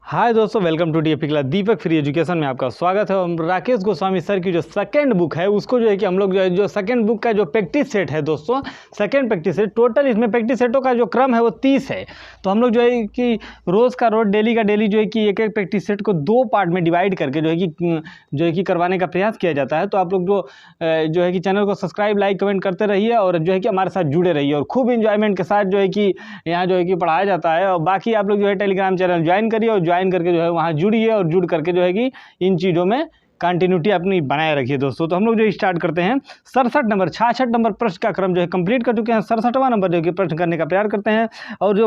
हाय दोस्तों, welcome to DAP class Deepak free education में आपका स्वागत है। और राकेश गोस्वामी सर की जो सेकंड बुक है उसको जो है कि हम लोग जो सेकंड बुक का जो प्रैक्टिस सेट है दोस्तों, सेकंड प्रैक्टिस सेट, टोटल इसमें प्रैक्टिस सेटों का जो क्रम है वो 30 है। तो हम लोग जो है कि रोज़ का रोज, डेली का डेली जो है कि एक एक प्रैक्टिस सेट को 2 पार्ट में डिवाइड करके जो है कि करवाने का प्रयास किया जाता है। तो आप लोग जो है कि चैनल को सब्सक्राइब, लाइक, कमेंट करते रहिए और जो है कि हमारे साथ जुड़े रहिए और खूब इंजॉयमेंट के साथ जो है कि यहाँ जो है कि पढ़ाया जाता है। और बाकी आप लोग जो है टेलीग्राम चैनल ज्वाइन करिए और ज्वाइन करके जो है वहाँ जुड़िए और जुड़ करके जो है कि इन चीज़ों में कंटिन्यूटी अपनी बनाए रखिए दोस्तों। तो हम लोग जो स्टार्ट करते हैं 66 नंबर प्रश्न का क्रम जो है कंप्लीट कर चुके हैं। 67वां नंबर जो कि प्रश्न करने का प्रयास करते हैं। और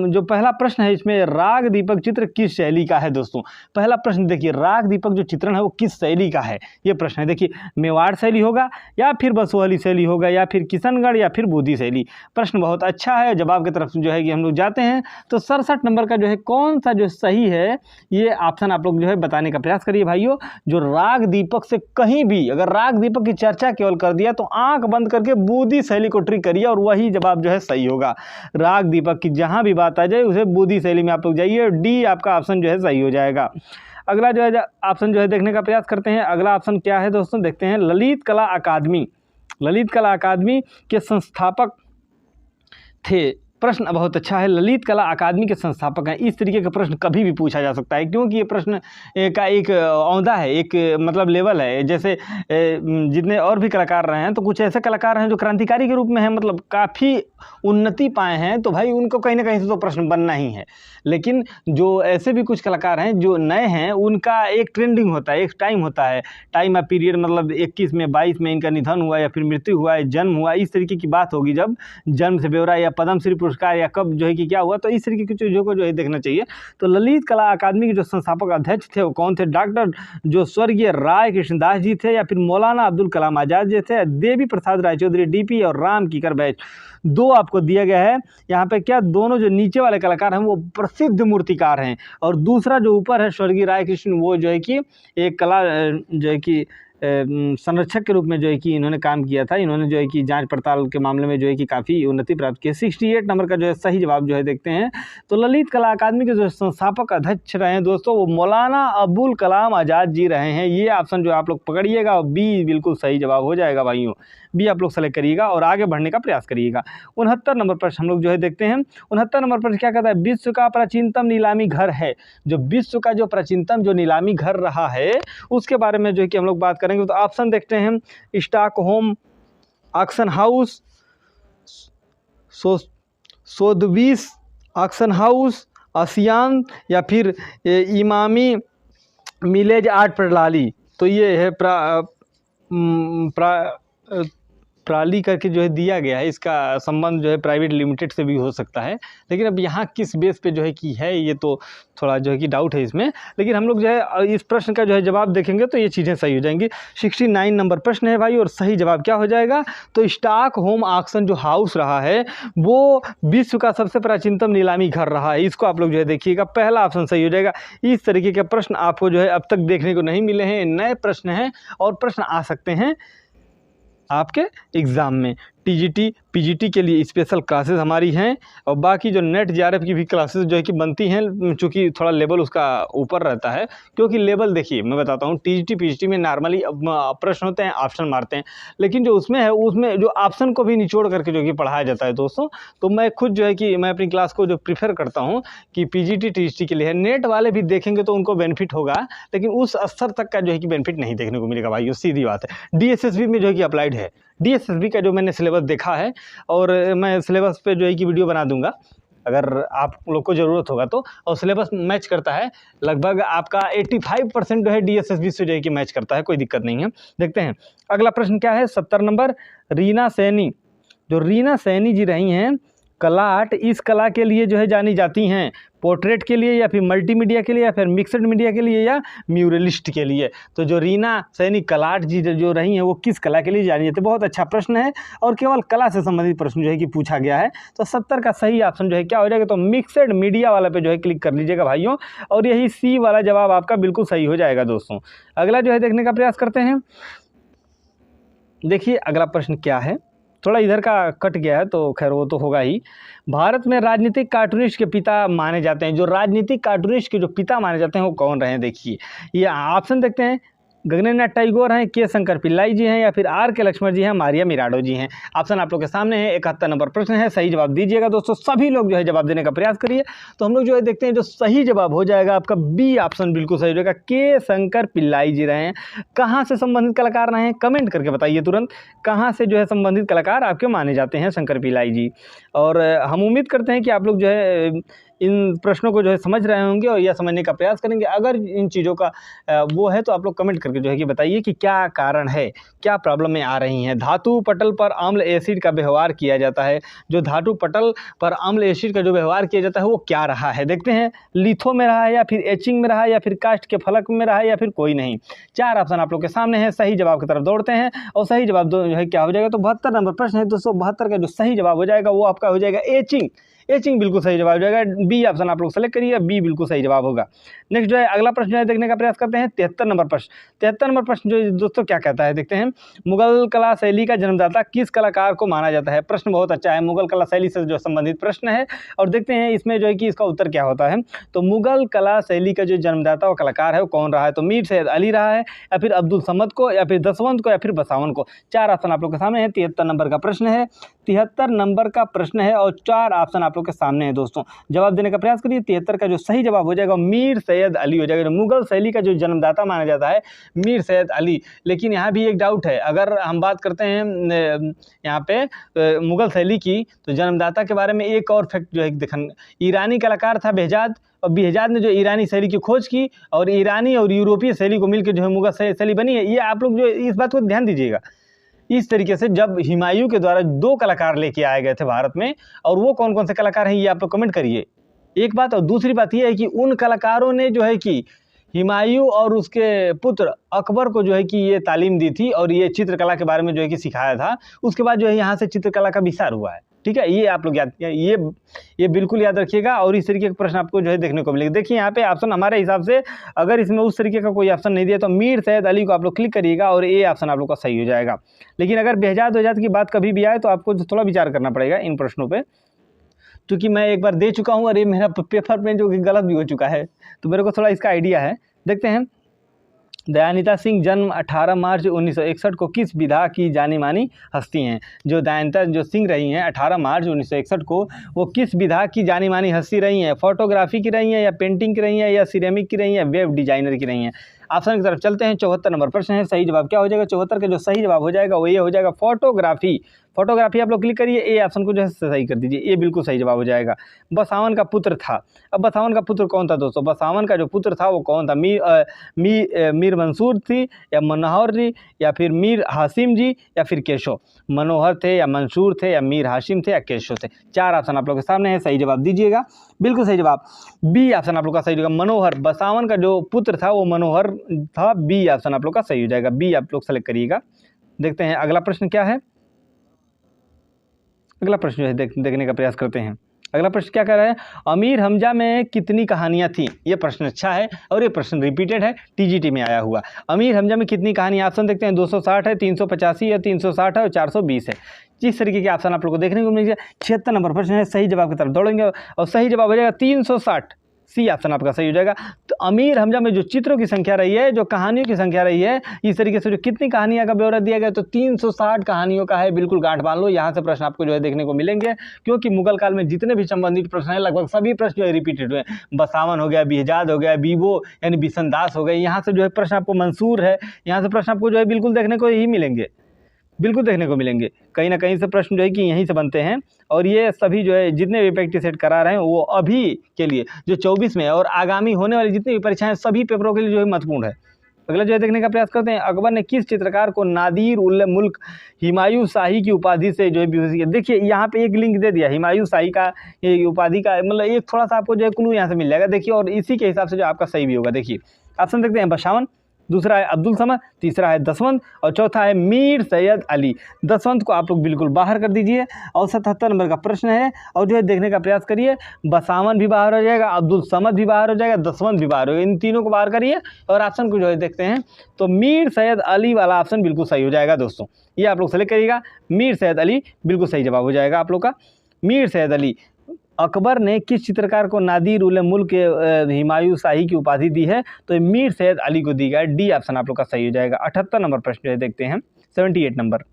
जो पहला प्रश्न है इसमें, राग दीपक चित्र किस शैली का है दोस्तों। पहला प्रश्न देखिए, राग दीपक जो चित्रण है वो किस शैली का है, ये प्रश्न है। देखिए, मेवाड़ शैली होगा या फिर बसोहली शैली होगा या फिर किशनगढ़ या फिर बूंदी शैली। प्रश्न बहुत अच्छा है। जवाब की तरफ जो है कि हम लोग जाते हैं। तो 67 नंबर का जो है कौन सा जो सही है, ये ऑप्शन आप लोग जो है बताने का प्रयास करिए भाइयों। जो राग दीपक से कहीं भी अगर राग दीपक की चर्चा केवल कर दिया तो आंख बंद करके बूंदी शैली को ट्रिक करिए और वही जवाब जो है सही होगा। राग दीपक की जहां भी बात आ जाए उसे बूंदी शैली में आप लोग जाइए, डी आपका ऑप्शन जो है सही हो जाएगा। अगला जो है ऑप्शन जो है देखने का प्रयास करते हैं। अगला ऑप्शन क्या है दोस्तों, देखते हैं। ललित कला अकादमी, ललित कला अकादमी के संस्थापक थे। प्रश्न बहुत अच्छा है। ललित कला अकादमी के संस्थापक हैं। इस तरीके का प्रश्न कभी भी पूछा जा सकता है क्योंकि ये प्रश्न का एक औंधा है, एक मतलब लेवल है। जैसे जितने और भी कलाकार रहे हैं तो कुछ ऐसे कलाकार हैं जो क्रांतिकारी के रूप में हैं, मतलब काफ़ी उन्नति पाए हैं, तो भाई उनको कहीं ना कहीं से तो प्रश्न बनना ही है। लेकिन जो ऐसे भी कुछ कलाकार हैं जो नए हैं, उनका एक ट्रेंडिंग होता है, एक टाइम होता है, टाइम ऑफ पीरियड, मतलब 21 में 22 में इनका निधन हुआ या फिर मृत्यु हुआ या जन्म हुआ, इस तरीके की बात होगी। जब जन्म से ब्यौरा या पद्मश्री पुरस्कार या कब जो है कि क्या हुआ, तो इस तरीके की चीज़ों को जो है देखना चाहिए। तो ललित कला अकादमी के जो संस्थापक अध्यक्ष थे वो कौन थे? डॉक्टर जो स्वर्गीय राय कृष्णदास जी थे या फिर मौलाना अब्दुल कलाम आज़ाद जी थे, देवी प्रसाद रायचौधरी डीपी और राम किकर बैच। 2 आपको दिया गया है यहाँ पे। क्या दोनों जो नीचे वाले कलाकार हैं वो प्रसिद्ध मूर्तिकार हैं और दूसरा जो ऊपर है स्वर्गीय राय कृष्ण, वो जो है कि एक कला जो है कि संरक्षक के रूप में जो है कि इन्होंने काम किया था। इन्होंने जो है कि जांच पड़ताल के मामले में जो है कि काफ़ी उन्नति प्राप्त की। 68 नंबर का जो है सही जवाब जो है देखते हैं। तो ललित कला अकादमी के जो संस्थापक अध्यक्ष रहे हैं दोस्तों, वो मौलाना अबुल कलाम आज़ाद जी रहे हैं। ये ऑप्शन जो आप लोग पकड़िएगा और बी बिल्कुल सही जवाब हो जाएगा भाइयों। बी आप लोग सेलेक्ट करिएगा और आगे बढ़ने का प्रयास करिएगा। 69 नंबर प्रश्न हम लोग जो है देखते हैं। 69 नंबर प्रश्न क्या कहता है? विश्व का प्राचीनतम नीलामी घर है। जो विश्व का जो प्राचीनतम जो नीलामी घर रहा है उसके बारे में जो है कि हम लोग बात करेंगे। तो ऑप्शन देखते हैं। Stockholm auction house, Sotheby's auction house, ASEAN या फिर इमामी मिलेज आर्ट प्रणाली। तो ये है प्राली करके जो है दिया गया है। इसका संबंध जो है प्राइवेट लिमिटेड से भी हो सकता है, लेकिन अब यहाँ किस बेस पे जो है कि है, ये तो थोड़ा जो है कि डाउट है इसमें। लेकिन हम लोग जो है इस प्रश्न का जो है जवाब देखेंगे तो ये चीज़ें सही हो जाएंगी। 69 नंबर प्रश्न है भाई और सही जवाब क्या हो जाएगा? तो स्टॉकहोम ऑक्शन जो हाउस रहा है वो विश्व का सबसे प्राचीनतम नीलामी घर रहा है। इसको आप लोग जो है देखिएगा, पहला ऑप्शन सही हो जाएगा। इस तरीके के प्रश्न आपको जो है अब तक देखने को नहीं मिले हैं, नए प्रश्न हैं और प्रश्न आ सकते हैं आपके एग्ज़ाम में। टीजीटी पीजीटी के लिए स्पेशल क्लासेस हमारी हैं और बाकी जो नेट जेआरएफ की भी क्लासेस जो है कि बनती हैं, चूँकि थोड़ा लेवल उसका ऊपर रहता है। क्योंकि लेवल देखिए मैं बताता हूँ, टीजीटी पीजीटी में नॉर्मली प्रश्न होते हैं, ऑप्शन मारते हैं, लेकिन जो उसमें है उसमें जो ऑप्शन को भी निचोड़ करके जो कि पढ़ाया जाता है दोस्तों। तो मैं खुद जो है कि मैं अपनी क्लास को जो प्रीफर करता हूँ कि पीजीटी टीजीटी के लिए है। नेट वाले भी देखेंगे तो उनको बेनिफिट होगा, लेकिन उस स्तर तक का जो है कि बेनिफिट नहीं देखने को मिलेगा भाई, सीधी बात है। डीएसएसबी में जो है कि अप्लाइड है। डीएसएसबी का जो मैंने सिलेबस देखा है और मैं सिलेबस पे जो है कि वीडियो बना दूंगा अगर आप लोग को ज़रूरत होगा तो। और सिलेबस मैच करता है लगभग आपका 85% जो है डीएसएसबी से जो है कि मैच करता है, कोई दिक्कत नहीं है। देखते हैं अगला प्रश्न क्या है। 70 नंबर, रीना सैनी। जो रीना सैनी जी रही हैं कलाट, इस कला के लिए जो है जानी जाती हैं। पोर्ट्रेट के लिए या फिर मल्टीमीडिया के लिए या फिर मिक्सड मीडिया के लिए या म्यूरलिस्ट के लिए। तो जो रीना सैनी कलाट जी जो रही हैं वो किस कला के लिए जानी जाती है? बहुत अच्छा प्रश्न है और केवल कला से संबंधित प्रश्न जो है कि पूछा गया है। तो 70 का सही ऑप्शन जो है क्या हो जाएगा? तो मिक्सड मीडिया वाला पे जो है क्लिक कर लीजिएगा भाइयों और यही सी वाला जवाब आपका बिल्कुल सही हो जाएगा दोस्तों। अगला जो है देखने का प्रयास करते हैं। देखिए अगला प्रश्न क्या है। थोड़ा इधर का कट गया है तो खैर वो तो होगा ही। भारत में राजनीतिक कार्टूनिस्ट के पिता माने जाते हैं, जो राजनीतिक कार्टूनिस्ट के जो पिता माने जाते हैं वो कौन रहे हैं? देखिए ये ऑप्शन देखते हैं, गगनेन्द्रनाथ टैगोर हैं, के शंकर पिल्लाई जी हैं, या फिर आर के लक्ष्मण जी हैं, मारिया मिराडो जी हैं। ऑप्शन आप लोग के सामने है। 71 नंबर प्रश्न है, सही जवाब दीजिएगा दोस्तों। सभी लोग जो है जवाब देने का प्रयास करिए। तो हम लोग जो है देखते हैं, जो सही जवाब हो जाएगा आपका बी ऑप्शन बिल्कुल सही हो जाएगा, के शंकर पिल्लाई जी रहे हैं। कहाँ से संबंधित कलाकार रहे हैं कमेंट करके बताइए तुरंत, कहाँ से जो है संबंधित कलाकार आपके माने जाते हैं शंकर पिल्लाई जी। और हम उम्मीद करते हैं कि आप लोग जो है इन प्रश्नों को जो है समझ रहे होंगे और यह समझने का प्रयास करेंगे। अगर इन चीज़ों का वो है तो आप लोग कमेंट करके जो है कि बताइए कि क्या कारण है, क्या प्रॉब्लम में आ रही हैं। धातु पटल पर अम्ल एसिड का व्यवहार किया जाता है, जो धातु पटल पर अम्ल एसिड का जो व्यवहार किया जाता है वो क्या रहा है? देखते हैं, लिथो में रहा है, या फिर एचिंग में रहा है, या फिर कास्ट के फलक में रहा है, या फिर कोई नहीं। 4 ऑप्शन आप लोग के सामने है। सही जवाब की तरफ दौड़ते हैं और सही जवाब जो है क्या हो जाएगा? तो 72 नंबर प्रश्न है दोस्तों। 72 का जो सही जवाब हो जाएगा वो आपका हो जाएगा एचिंग। एचिंग बिल्कुल सही जवाब हो जाएगा। बी ऑप्शन आप लोग सेलेक्ट करिए, बी बिल्कुल सही जवाब होगा। नेक्स्ट जो है अगला प्रश्न जो है देखने का प्रयास करते हैं। 73 नंबर प्रश्न। 73 नंबर प्रश्न जो दोस्तों क्या कहता है देखते हैं, मुगल कला शैली का जन्मदाता किस कलाकार को माना जाता है? प्रश्न बहुत अच्छा है, मुगल कला शैली से जो संबंधित प्रश्न है। और देखते हैं इसमें जो है कि इसका उत्तर क्या होता है। तो मुगल कला शैली का जो जन्मदाता और कलाकार है वो कौन रहा है? तो मीर सैयद अली रहा है, या फिर अब्दुल समद को, या फिर दसवंत को, या फिर बसावन को। 4 ऑप्शन आप लोग के सामने है। 73 नंबर का प्रश्न है, 73 नंबर का प्रश्न है और 4 ऑप्शन आप लोग के सामने है दोस्तों। जवाब देने का प्रयास करिए। 73 का जो सही जवाब हो जाएगा मीर सैयद अली हो जाएगा। मुगल शैली का जो जन्मदाता माना जाता है मीर सैयद अली। लेकिन यहाँ भी एक डाउट है, अगर हम बात करते हैं यहाँ पे मुगल शैली की, तो जन्मदाता के बारे में एक और फैक्ट जो है देखन, ईरानी कलाकार था बेहजाद, और बेहजाद ने जो ईरानी शैली की खोज की और ईरानी और यूरोपीय शैली को मिलकर जो है मुगल शैली बनी है। ये आप लोग जो इस बात को ध्यान दीजिएगा। इस तरीके से जब हुमायूं के द्वारा 2 कलाकार लेके आए गए थे भारत में, और वो कौन कौन से कलाकार हैं ये आप लोग कमेंट करिए, एक बात। और दूसरी बात ये है कि उन कलाकारों ने जो है कि हुमायूं और उसके पुत्र अकबर को जो है कि ये तालीम दी थी और ये चित्रकला के बारे में जो है कि सिखाया था। उसके बाद जो है यहाँ से चित्रकला का विस्तार हुआ है। ठीक है, ये आप लोग याद, ये बिल्कुल याद रखिएगा। और इस तरीके के प्रश्न आपको जो है देखने को मिलेगा। देखिए यहाँ पे ऑप्शन हमारे हिसाब से, अगर इसमें उस तरीके का कोई ऑप्शन नहीं दिया तो मीर सैयद अली को आप लोग क्लिक करिएगा और ये ऑप्शन आप लोग का सही हो जाएगा। लेकिन अगर बेहजाद वजाद की बात कभी भी आए तो आपको थोड़ा विचार करना पड़ेगा इन प्रश्नों पर, क्योंकि मैं एक बार दे चुका हूँ और ये मेरा पेपर में जो कि गलत भी हो चुका है, तो मेरे को थोड़ा इसका आइडिया है। देखते हैं, दयानिता सिंह जन्म 18 मार्च 1961 को किस विधा की जानी मानी हस्ती हैं? जो दयानिता जो सिंह रही हैं 18 मार्च 1961 को, वो किस विधा की जानी मानी हस्ती रही हैं? फोटोग्राफी की रही हैं, या पेंटिंग की रही हैं, या सिरेमिक की रही हैं, या वेब डिजाइनर की रही हैं? ऑप्शन की तरफ चलते हैं। 74 नंबर प्रश्न है, सही जवाब क्या हो जाएगा? 74 का जो सही जवाब हो जाएगा वो ये हो जाएगा फोटोग्राफी। फोटोग्राफी आप लोग क्लिक करिए, ए ऑप्शन को जो है सही कर दीजिए, ये बिल्कुल सही जवाब हो जाएगा। बसावन का पुत्र था। अब बसावन का पुत्र कौन था दोस्तों? बसावन का जो पुत्र था वो कौन था? मीर मंसूर थी, या मनोहर जी, या फिर मीर हाशिम जी, या फिर केशव? मनोहर थे, या मंसूर थे, या मीर हाशिम थे, या केशव थे? 4 ऑप्शन आप लोग के सामने है, सही जवाब दीजिएगा। बिल्कुल सही जवाब बी ऑप्शन आप लोग का सही होगा, मनोहर। बसावन का जो पुत्र था वो मनोहर था। बी ऑप्शन आप लोग का सही हो जाएगा, बी आप लोग सेलेक्ट करिएगा। देखते हैं अगला प्रश्न क्या है। अगला प्रश्न जो है देखने का प्रयास करते हैं। अगला प्रश्न क्या कह रहा है? अमीर हमजा में कितनी कहानियां थी? ये प्रश्न अच्छा है और ये प्रश्न रिपीटेड है, टीजीटी में आया हुआ। अमीर हमजा में कितनी कहानियां? ऑप्शन देखते हैं, 260 है, 385 है, 360 है और 420 है। जिस तरीके के ऑप्शन आप लोग को देखने को मिलेगा। 76 नंबर प्रश्न है, सही जवाब की तरफ दौड़ेंगे और सही जवाब हो जाएगा 360। सी ऑप्शन आपका सही हो जाएगा। तो अमीर हमजा में जो चित्रों की संख्या रही है, जो कहानियों की संख्या रही है, इस तरीके से जो कितनी कहानियां का ब्यौरा दिया गया तो 360 कहानियों का है। बिल्कुल गांठ बांध लो, यहाँ से प्रश्न आपको जो है देखने को मिलेंगे, क्योंकि मुगल काल में जितने भी संबंधित प्रश्न हैं लगभग सभी प्रश्न जो है रिपीटेड हुए। बसावन हो गया, बेहजाद हो गया, बीबो यानी बिशनदास हो गए, यहाँ से जो है प्रश्न आपको मंसूर है, यहाँ से प्रश्न आपको जो है बिल्कुल देखने को ही मिलेंगे, बिल्कुल देखने को मिलेंगे। कहीं ना कहीं से प्रश्न जो है कि यहीं से बनते हैं। और ये सभी जो है जितने भी प्रैक्टिस सेट करा रहे हैं वो अभी के लिए जो 24 में और आगामी होने वाली जितनी भी परीक्षाएं सभी पेपरों के लिए जो है महत्वपूर्ण है। अगला जो है देखने का प्रयास करते हैं। अकबर ने किस चित्रकार को नादिर उल मुल्क हुमायूं शाही की उपाधि से जो है विभूषित किया? देखिए यहाँ पे एक लिंक दे दिया हुमायूं शाही का, ये उपाधि का, मतलब एक थोड़ा सा आपको जो है क्लू यहाँ से मिल जाएगा। देखिए और इसी के हिसाब से जो आपका सही भी होगा। देखिए ऑप्शन देखते हैं, बसावन, दूसरा है अब्दुल समद, तीसरा है दसवंत और चौथा है मीर सैयद अली। दसवंत को आप लोग बिल्कुल बाहर कर दीजिए और 77 नंबर का प्रश्न है और जो है देखने का प्रयास करिए। बसावन भी बाहर हो जाएगा, अब्दुल समद भी बाहर हो जाएगा, दसवंत भी बाहर हो जाएगा, इन तीनों को बाहर करिए और ऑप्शन को जो है देखते हैं तो मीर सैयद अली वाला ऑप्शन बिल्कुल सही हो जाएगा दोस्तों। ये आप लोग सेलेक्ट करिएगा, मीर सैयद अली बिल्कुल सही जवाब हो जाएगा आप लोग का। मीर सैयद अली। अकबर ने किस चित्रकार को नादिर उल मुल्क के हुमायूं शाही की उपाधि दी है? तो मीर सैयद अली को दी गया। डी ऑप्शन आप लोग का सही हो जाएगा। 78 नंबर प्रश्न जो है देखते हैं, 78 नंबर।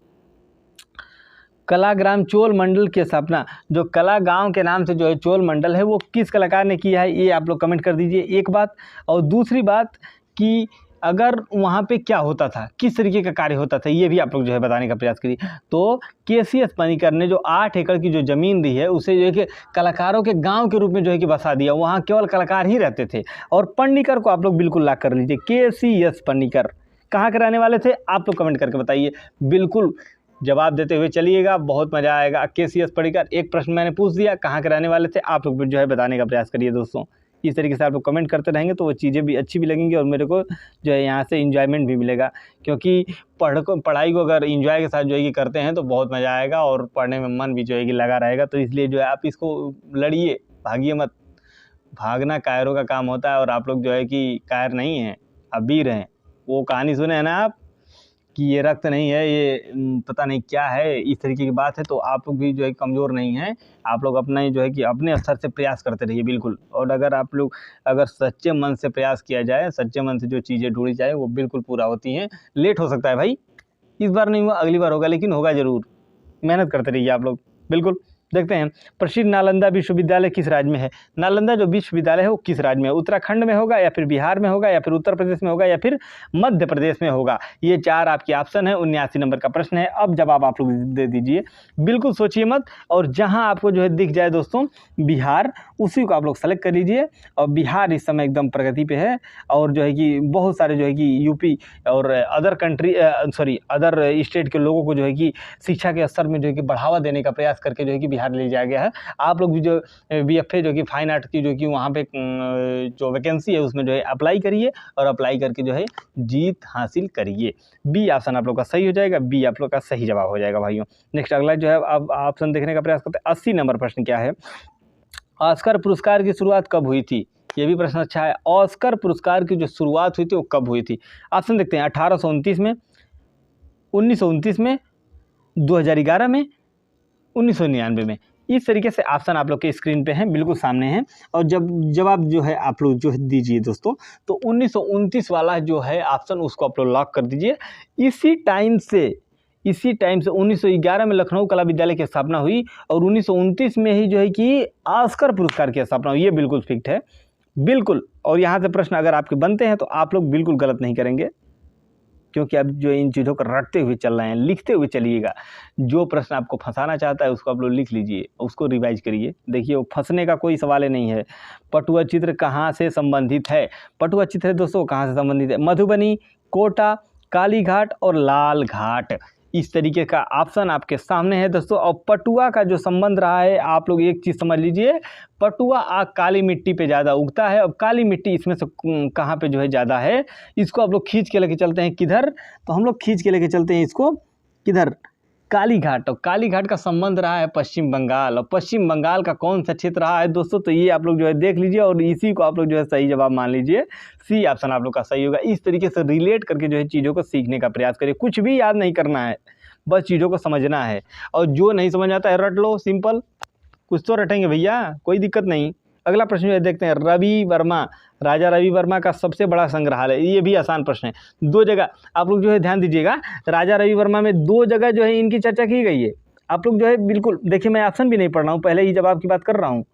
कलाग्राम चोल मंडल की स्थापना, जो कला गांव के नाम से जो है चोल मंडल है, वो किस कलाकार ने किया है? ये आप लोग कमेंट कर दीजिए, एक बात। और दूसरी बात कि अगर वहाँ पे क्या होता था, किस तरीके का कार्य होता था, ये भी आप लोग जो है बताने का प्रयास करिए। तो KCS पनिकर ने जो 8 एकड़ की जो ज़मीन दी है उसे जो है कि कलाकारों के गांव के रूप में जो है कि बसा दिया। वहाँ केवल कलाकार ही रहते थे। और पन्नीकर को आप लोग बिल्कुल लॉक कर लीजिए। KCS पन्नीकर कहाँ के रहने वाले थे? आप लोग कमेंट करके बताइए, बिल्कुल जवाब देते हुए चलिएगा, बहुत मज़ा आएगा। KCS पन्नीकर, एक प्रश्न मैंने पूछ दिया, कहाँ के रहने वाले थे, आप लोग जो है बताने का प्रयास करिए दोस्तों। इस तरीके से आप लोग कमेंट करते रहेंगे तो वो चीज़ें भी अच्छी भी लगेंगी और मेरे को जो है यहाँ से इन्जॉयमेंट भी मिलेगा, क्योंकि पढ़ाई को अगर इन्जॉय के साथ जो है कि करते हैं तो बहुत मज़ा आएगा और पढ़ने में मन भी जो है कि लगा रहेगा। तो इसलिए जो है आप इसको लड़िए, भागिए मत। भागना कायरों का काम होता है और आप लोग जो है कि कायर नहीं हैं, आप वीर हैं। वो कहानी सुने हैं ना आप कि ये रक्त नहीं है, ये पता नहीं क्या है, इस तरीके की बात है। तो आप लोग भी जो है कमज़ोर नहीं हैं, आप लोग अपना ही जो है कि अपने स्तर से प्रयास करते रहिए बिल्कुल। और अगर आप लोग अगर सच्चे मन से प्रयास किया जाए, सच्चे मन से जो चीज़ें ढूंढी जाए वो बिल्कुल पूरा होती हैं। लेट हो सकता है भाई, इस बार नहीं हुआ अगली बार होगा, लेकिन होगा ज़रूर। मेहनत करते रहिए आप लोग बिल्कुल। देखते हैं प्रसिद्ध नालंदा विश्वविद्यालय किस राज्य में है? नालंदा जो विश्वविद्यालय है वो किस राज्य में है? उत्तराखंड में होगा या फिर बिहार में होगा या फिर उत्तर प्रदेश में होगा या फिर मध्य प्रदेश में होगा? ये 4 आपके ऑप्शन है। 79 नंबर का प्रश्न है। अब जवाब आप लोग दे दीजिए, बिल्कुल सोचिए मत। और जहां आपको जो है दिख जाए दोस्तों बिहार, उसी को आप लोग सेलेक्ट कर लीजिए। और बिहार इस समय एकदम प्रगति पे है और जो है कि बहुत सारे जो है कि यूपी और अदर कंट्री अदर स्टेट के लोगों को जो है कि शिक्षा के स्तर में जो है कि बढ़ावा देने का प्रयास करके जो है कि बिहार ले जाया गया है। आप लोग भी जो BFA जो कि फाइन आर्ट की जो कि वहाँ पे जो वैकेंसी है उसमें जो है अप्लाई करिए और अप्लाई करके जो है जीत हासिल करिए। बी ऑप्शन आप लोग का सही हो जाएगा। बी आप लोग का सही जवाब हो जाएगा भाइयों। नेक्स्ट अगला जो है अब ऑप्शन देखने का प्रयास करते हैं। 80 नंबर प्रश्न क्या है? ऑस्कर पुरस्कार की शुरुआत कब हुई थी? ये भी प्रश्न अच्छा है। ऑस्कर पुरस्कार की जो शुरुआत हुई थी वो कब हुई थी? ऑप्शन देखते हैं। 1829 में, 1929 में, 2011 में, 1999 में। इस तरीके से ऑप्शन आप लोग के स्क्रीन पे हैं, बिल्कुल सामने हैं। और जब जवाब जो है आप लोग जो दीजिए दोस्तों, तो 1929 वाला जो है ऑप्शन उसको आप लोग लॉक कर दीजिए। इसी टाइम से 1911 में लखनऊ कला विद्यालय की स्थापना हुई और 1929 में ही जो है कि ऑस्कर पुरस्कार की स्थापना हुई। ये बिल्कुल फिक्ट है, बिल्कुल। और यहाँ से प्रश्न अगर आपके बनते हैं तो आप लोग बिल्कुल गलत नहीं करेंगे, क्योंकि अब जो इन चीज़ों को रटते हुए चल रहे हैं, लिखते हुए चलिएगा। जो प्रश्न आपको फंसाना चाहता है उसको आप लोग लिख लीजिए, उसको रिवाइज करिए। देखिए वो फंसने का कोई सवाल ही नहीं है। पटुआ चित्र कहाँ से संबंधित है? पटुआ चित्र है दोस्तों कहाँ से संबंधित है? मधुबनी, कोटा, कालीघाट और लाल घाट। इस तरीके का ऑप्शन आपके सामने है दोस्तों। और पटुआ का जो संबंध रहा है, आप लोग एक चीज़ समझ लीजिए, पटुआ आग काली मिट्टी पे ज़्यादा उगता है। और काली मिट्टी इसमें से कहाँ पे जो है ज़्यादा है, इसको आप लोग खींच के लेके चलते हैं किधर? तो हम लोग खींच के लेके चलते हैं इसको किधर? कालीघाट। और कालीघाट का संबंध रहा है पश्चिम बंगाल। और पश्चिम बंगाल का कौन सा क्षेत्र रहा है दोस्तों? तो ये आप लोग जो है देख लीजिए और इसी को आप लोग जो है सही जवाब मान लीजिए। सी ऑप्शन आप लोग का सही होगा। इस तरीके से रिलेट करके जो है चीज़ों को सीखने का प्रयास करिए। कुछ भी याद नहीं करना है, बस चीज़ों को समझना है। और जो नहीं समझ आता है रट लो, सिंपल। कुछ तो रटेंगे भैया, कोई दिक्कत नहीं। अगला प्रश्न जो है देखते हैं। रवि वर्मा, राजा रवि वर्मा का सबसे बड़ा संग्रहालय। ये भी आसान प्रश्न है। 2 जगह आप लोग जो है ध्यान दीजिएगा। राजा रवि वर्मा में 2 जगह जो है इनकी चर्चा की गई है। आप लोग जो है बिल्कुल देखिए, मैं ऑप्शन भी नहीं पढ़ रहा हूँ, पहले ही जवाब की बात कर रहा हूँ।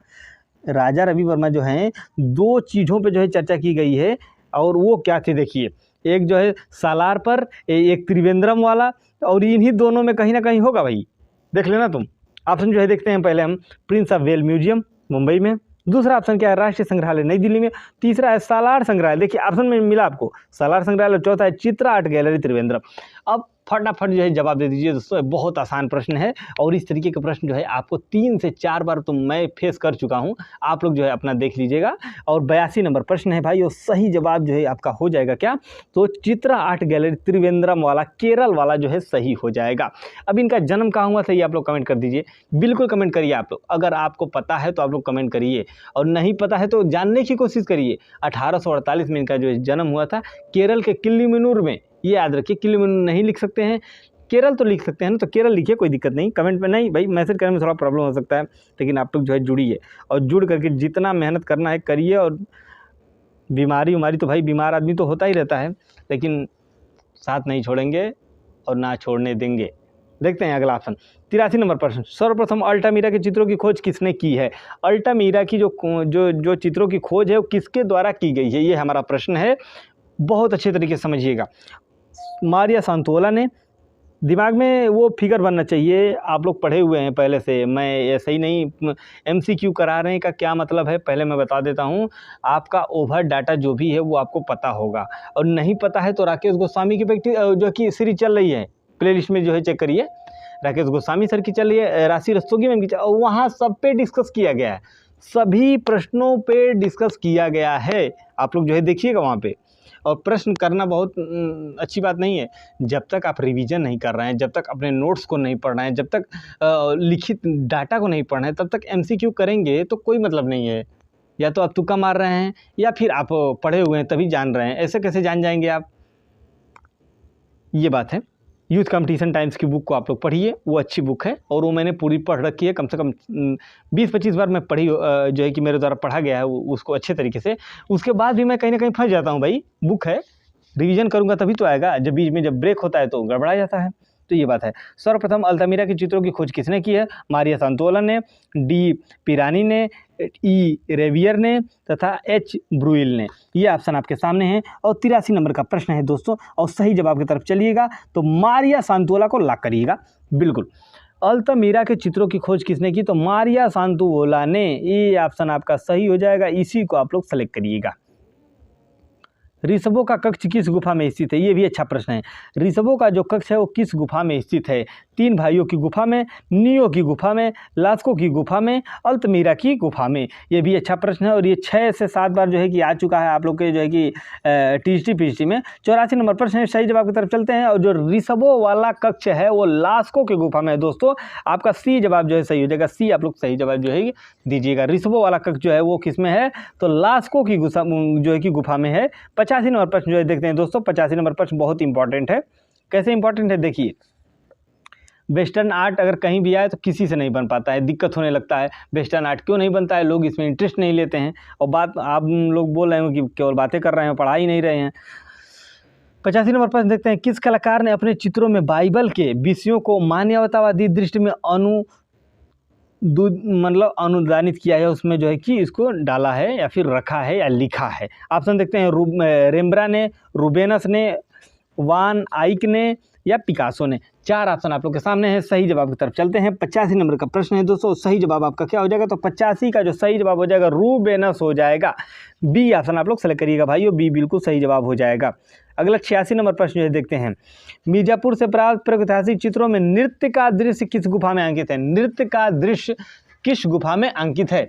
राजा रवि वर्मा जो हैं 2 चीज़ों पे जो है चर्चा की गई है। और वो क्या थी देखिए, एक जो है सालार पर, एक त्रिवेंद्रम वाला। और इन्हीं दोनों में कहीं ना कहीं होगा भाई, देख लेना तुम। ऑप्शन जो है देखते हैं पहले हम। Prince of well museum Mumbai में। दूसरा ऑप्शन क्या है? राष्ट्रीय संग्रहालय नई दिल्ली में। तीसरा है सालार संग्रहालय। देखिए ऑप्शन में मिला आपको सालार संग्रहालय। चौथा है चित्रा आर्ट गैलरी त्रिवेंद्रम। अब फटाफट जो है जवाब दे दीजिए दोस्तों, बहुत आसान प्रश्न है और इस तरीके के प्रश्न जो है आपको 3 से 4 बार तो मैं फेस कर चुका हूँ, आप लोग जो है अपना देख लीजिएगा। और 82 नंबर प्रश्न है भाई, और सही जवाब जो है आपका हो जाएगा क्या, तो चित्रा आर्ट गैलरी त्रिवेंद्रम वाला, केरल वाला जो है सही हो जाएगा। अब इनका जन्म कहाँ हुआ था ये आप लोग कमेंट कर दीजिए, बिल्कुल कमेंट करिए आप लोग। अगर आपको पता है तो आप लोग कमेंट करिए, और नहीं पता है तो जानने की कोशिश करिए। 1848 में इनका जो जन्म हुआ था केरल के किल्लीमिनूर में, ये याद रखिए। किल्लीमिनूर नहीं लिख सकते हैं, केरल तो लिख सकते हैं ना, तो केरल लिखिए, कोई दिक्कत नहीं। कमेंट में नहीं भाई, मैसेज करने में थोड़ा प्रॉब्लम हो सकता है, लेकिन आप लोग जो है जुड़िए और जुड़ करके जितना मेहनत करना है करिए। और बीमारी तो भाई बीमार आदमी तो होता ही रहता है, लेकिन साथ नहीं छोड़ेंगे और ना छोड़ने देंगे। देखते हैं अगला ऑप्शन, 83 नंबर प्रश्न। सर्वप्रथम अल्टामीरा के चित्रों की खोज किसने की है? अल्टामीरा की जो चित्रों की खोज है वो किसके द्वारा की गई है, ये हमारा प्रश्न है। बहुत अच्छे तरीके से समझिएगा। मारिया सांतोला ने, दिमाग में वो फिगर बनना चाहिए, आप लोग पढ़े हुए हैं पहले से, मैं ऐसे ही नहीं MCQ करा रहे हैं का क्या मतलब है पहले मैं बता देता हूँ। आपका ओवर डाटा जो भी है वो आपको पता होगा, और नहीं पता है तो राकेश गोस्वामी की जो कि सीरीज चल रही है प्लेलिस्ट में जो है चेक करिए, राकेश गोस्वामी सर की चल रही है, राशि रस्तोगी मैम की, और वहाँ सब पे डिस्कस किया गया है, सभी प्रश्नों पे डिस्कस किया गया है। आप लोग जो है देखिएगा वहाँ पे। और प्रश्न करना बहुत अच्छी बात नहीं है, जब तक आप रिवीजन नहीं कर रहे हैं, जब तक अपने नोट्स को नहीं पढ़ रहे हैं, जब तक लिखित डाटा को नहीं पढ़ रहे हैं, तब तक MCQ करेंगे तो कोई मतलब नहीं है। या तो आप तुक्का मार रहे हैं या फिर आप पढ़े हुए हैं तभी जान रहे हैं, ऐसे कैसे जान जाएंगे आप, ये बात है। यूथ कंपटीशन टाइम्स की बुक को आप लोग पढ़िए, वो अच्छी बुक है और वो मैंने पूरी पढ़ रखी है, कम से कम 20-25 बार मैं पढ़ी जो है कि मेरे द्वारा पढ़ा गया है उसको अच्छे तरीके से। उसके बाद भी मैं कहीं ना कहीं फंस जाता हूँ भाई, बुक है, रिवीजन करूँगा तभी तो आएगा, जब बीच में जब ब्रेक होता है तो गड़बड़ा जाता है, तो ये बात है। सर्वप्रथम अल्तामीरा के चित्रों की खोज किसने की है? मारिया सांतोला ने, डी पिरानी ने, ई रेवियर ने तथा एच ब्रुइल ने। ये ऑप्शन आपके सामने है और 83 नंबर का प्रश्न है दोस्तों, और सही जवाब की तरफ चलिएगा तो मारिया सांतोला को लॉक करिएगा। बिल्कुल, अल्तामीरा के चित्रों की खोज किसने की? तो मारिया सांतोला ने, ये ऑप्शन आपका सही हो जाएगा, इसी को आप लोग सेलेक्ट करिएगा। ऋषभों का कक्ष किस गुफा में स्थित है? ये भी अच्छा प्रश्न है। ऋषभों का जो कक्ष है वो किस गुफा में स्थित है? 3 भाइयों की गुफा में, नियो की गुफा में, लास्को की गुफा में, अल्तमीरा की गुफा में। ये भी अच्छा प्रश्न है और ये 6 से 7 बार जो है कि आ चुका है आप लोग के जो है कि TGT PGT में। 84 नंबर प्रश्न है, सही जवाब की तरफ चलते हैं। और जो ऋषभों वाला कक्ष है वो लास्को की गुफा में है दोस्तों, आपका सी जवाब जो है सही हो जाएगा। सी आप लोग सही जवाब जो है दीजिएगा। ऋषभों वाला कक्ष जो है वो किस में है? तो लास्को की जो है कि गुफा में है। 85 नंबर प्रश्न जो है देखते हैं दोस्तों। 85 नंबर प्रश्न बहुत इंपॉर्टेंट है। कैसे इंपॉर्टेंट है देखिए, वेस्टर्न आर्ट अगर कहीं भी आए तो किसी से नहीं बन पाता है, दिक्कत होने लगता है। वेस्टर्न आर्ट क्यों नहीं बनता है? लोग इसमें इंटरेस्ट नहीं लेते हैं, और बात आप लोग बोल रहे हो कि केवल बातें कर रहे हैं, पढ़ा ही नहीं रहे हैं। 85 नंबर प्रश्न देखते हैं, किस कलाकार ने अपने चित्रों में बाइबल के विषयों को मानवतावादी दृष्टि में अनुदानित किया है, उसमें जो है कि इसको डाला है या फिर रखा है या लिखा है? ऑप्शन देखते हैं, रेम्ब्रा ने, रूबेनस ने, वान आइक ने या पिकासो ने। 4 ऑप्शन आप लोग के सामने है। सही जवाब की तरफ चलते हैं। 85 नंबर का प्रश्न है दोस्तों, सही जवाब आपका क्या हो जाएगा? तो 85 का जो सही जवाब हो जाएगा रूबेनस हो जाएगा। बी ऑप्शन आप लोग सेलेक्ट करिएगा भाइयों, बी बिल्कुल सही जवाब हो जाएगा। अगला 86 नंबर प्रश्न जो देखते हैं, मिर्जापुर से प्राप्त प्रागैतिहासिक चित्रों में नृत्य का दृश्य किस गुफा में अंकित है? नृत्य का दृश्य किस गुफा में अंकित है?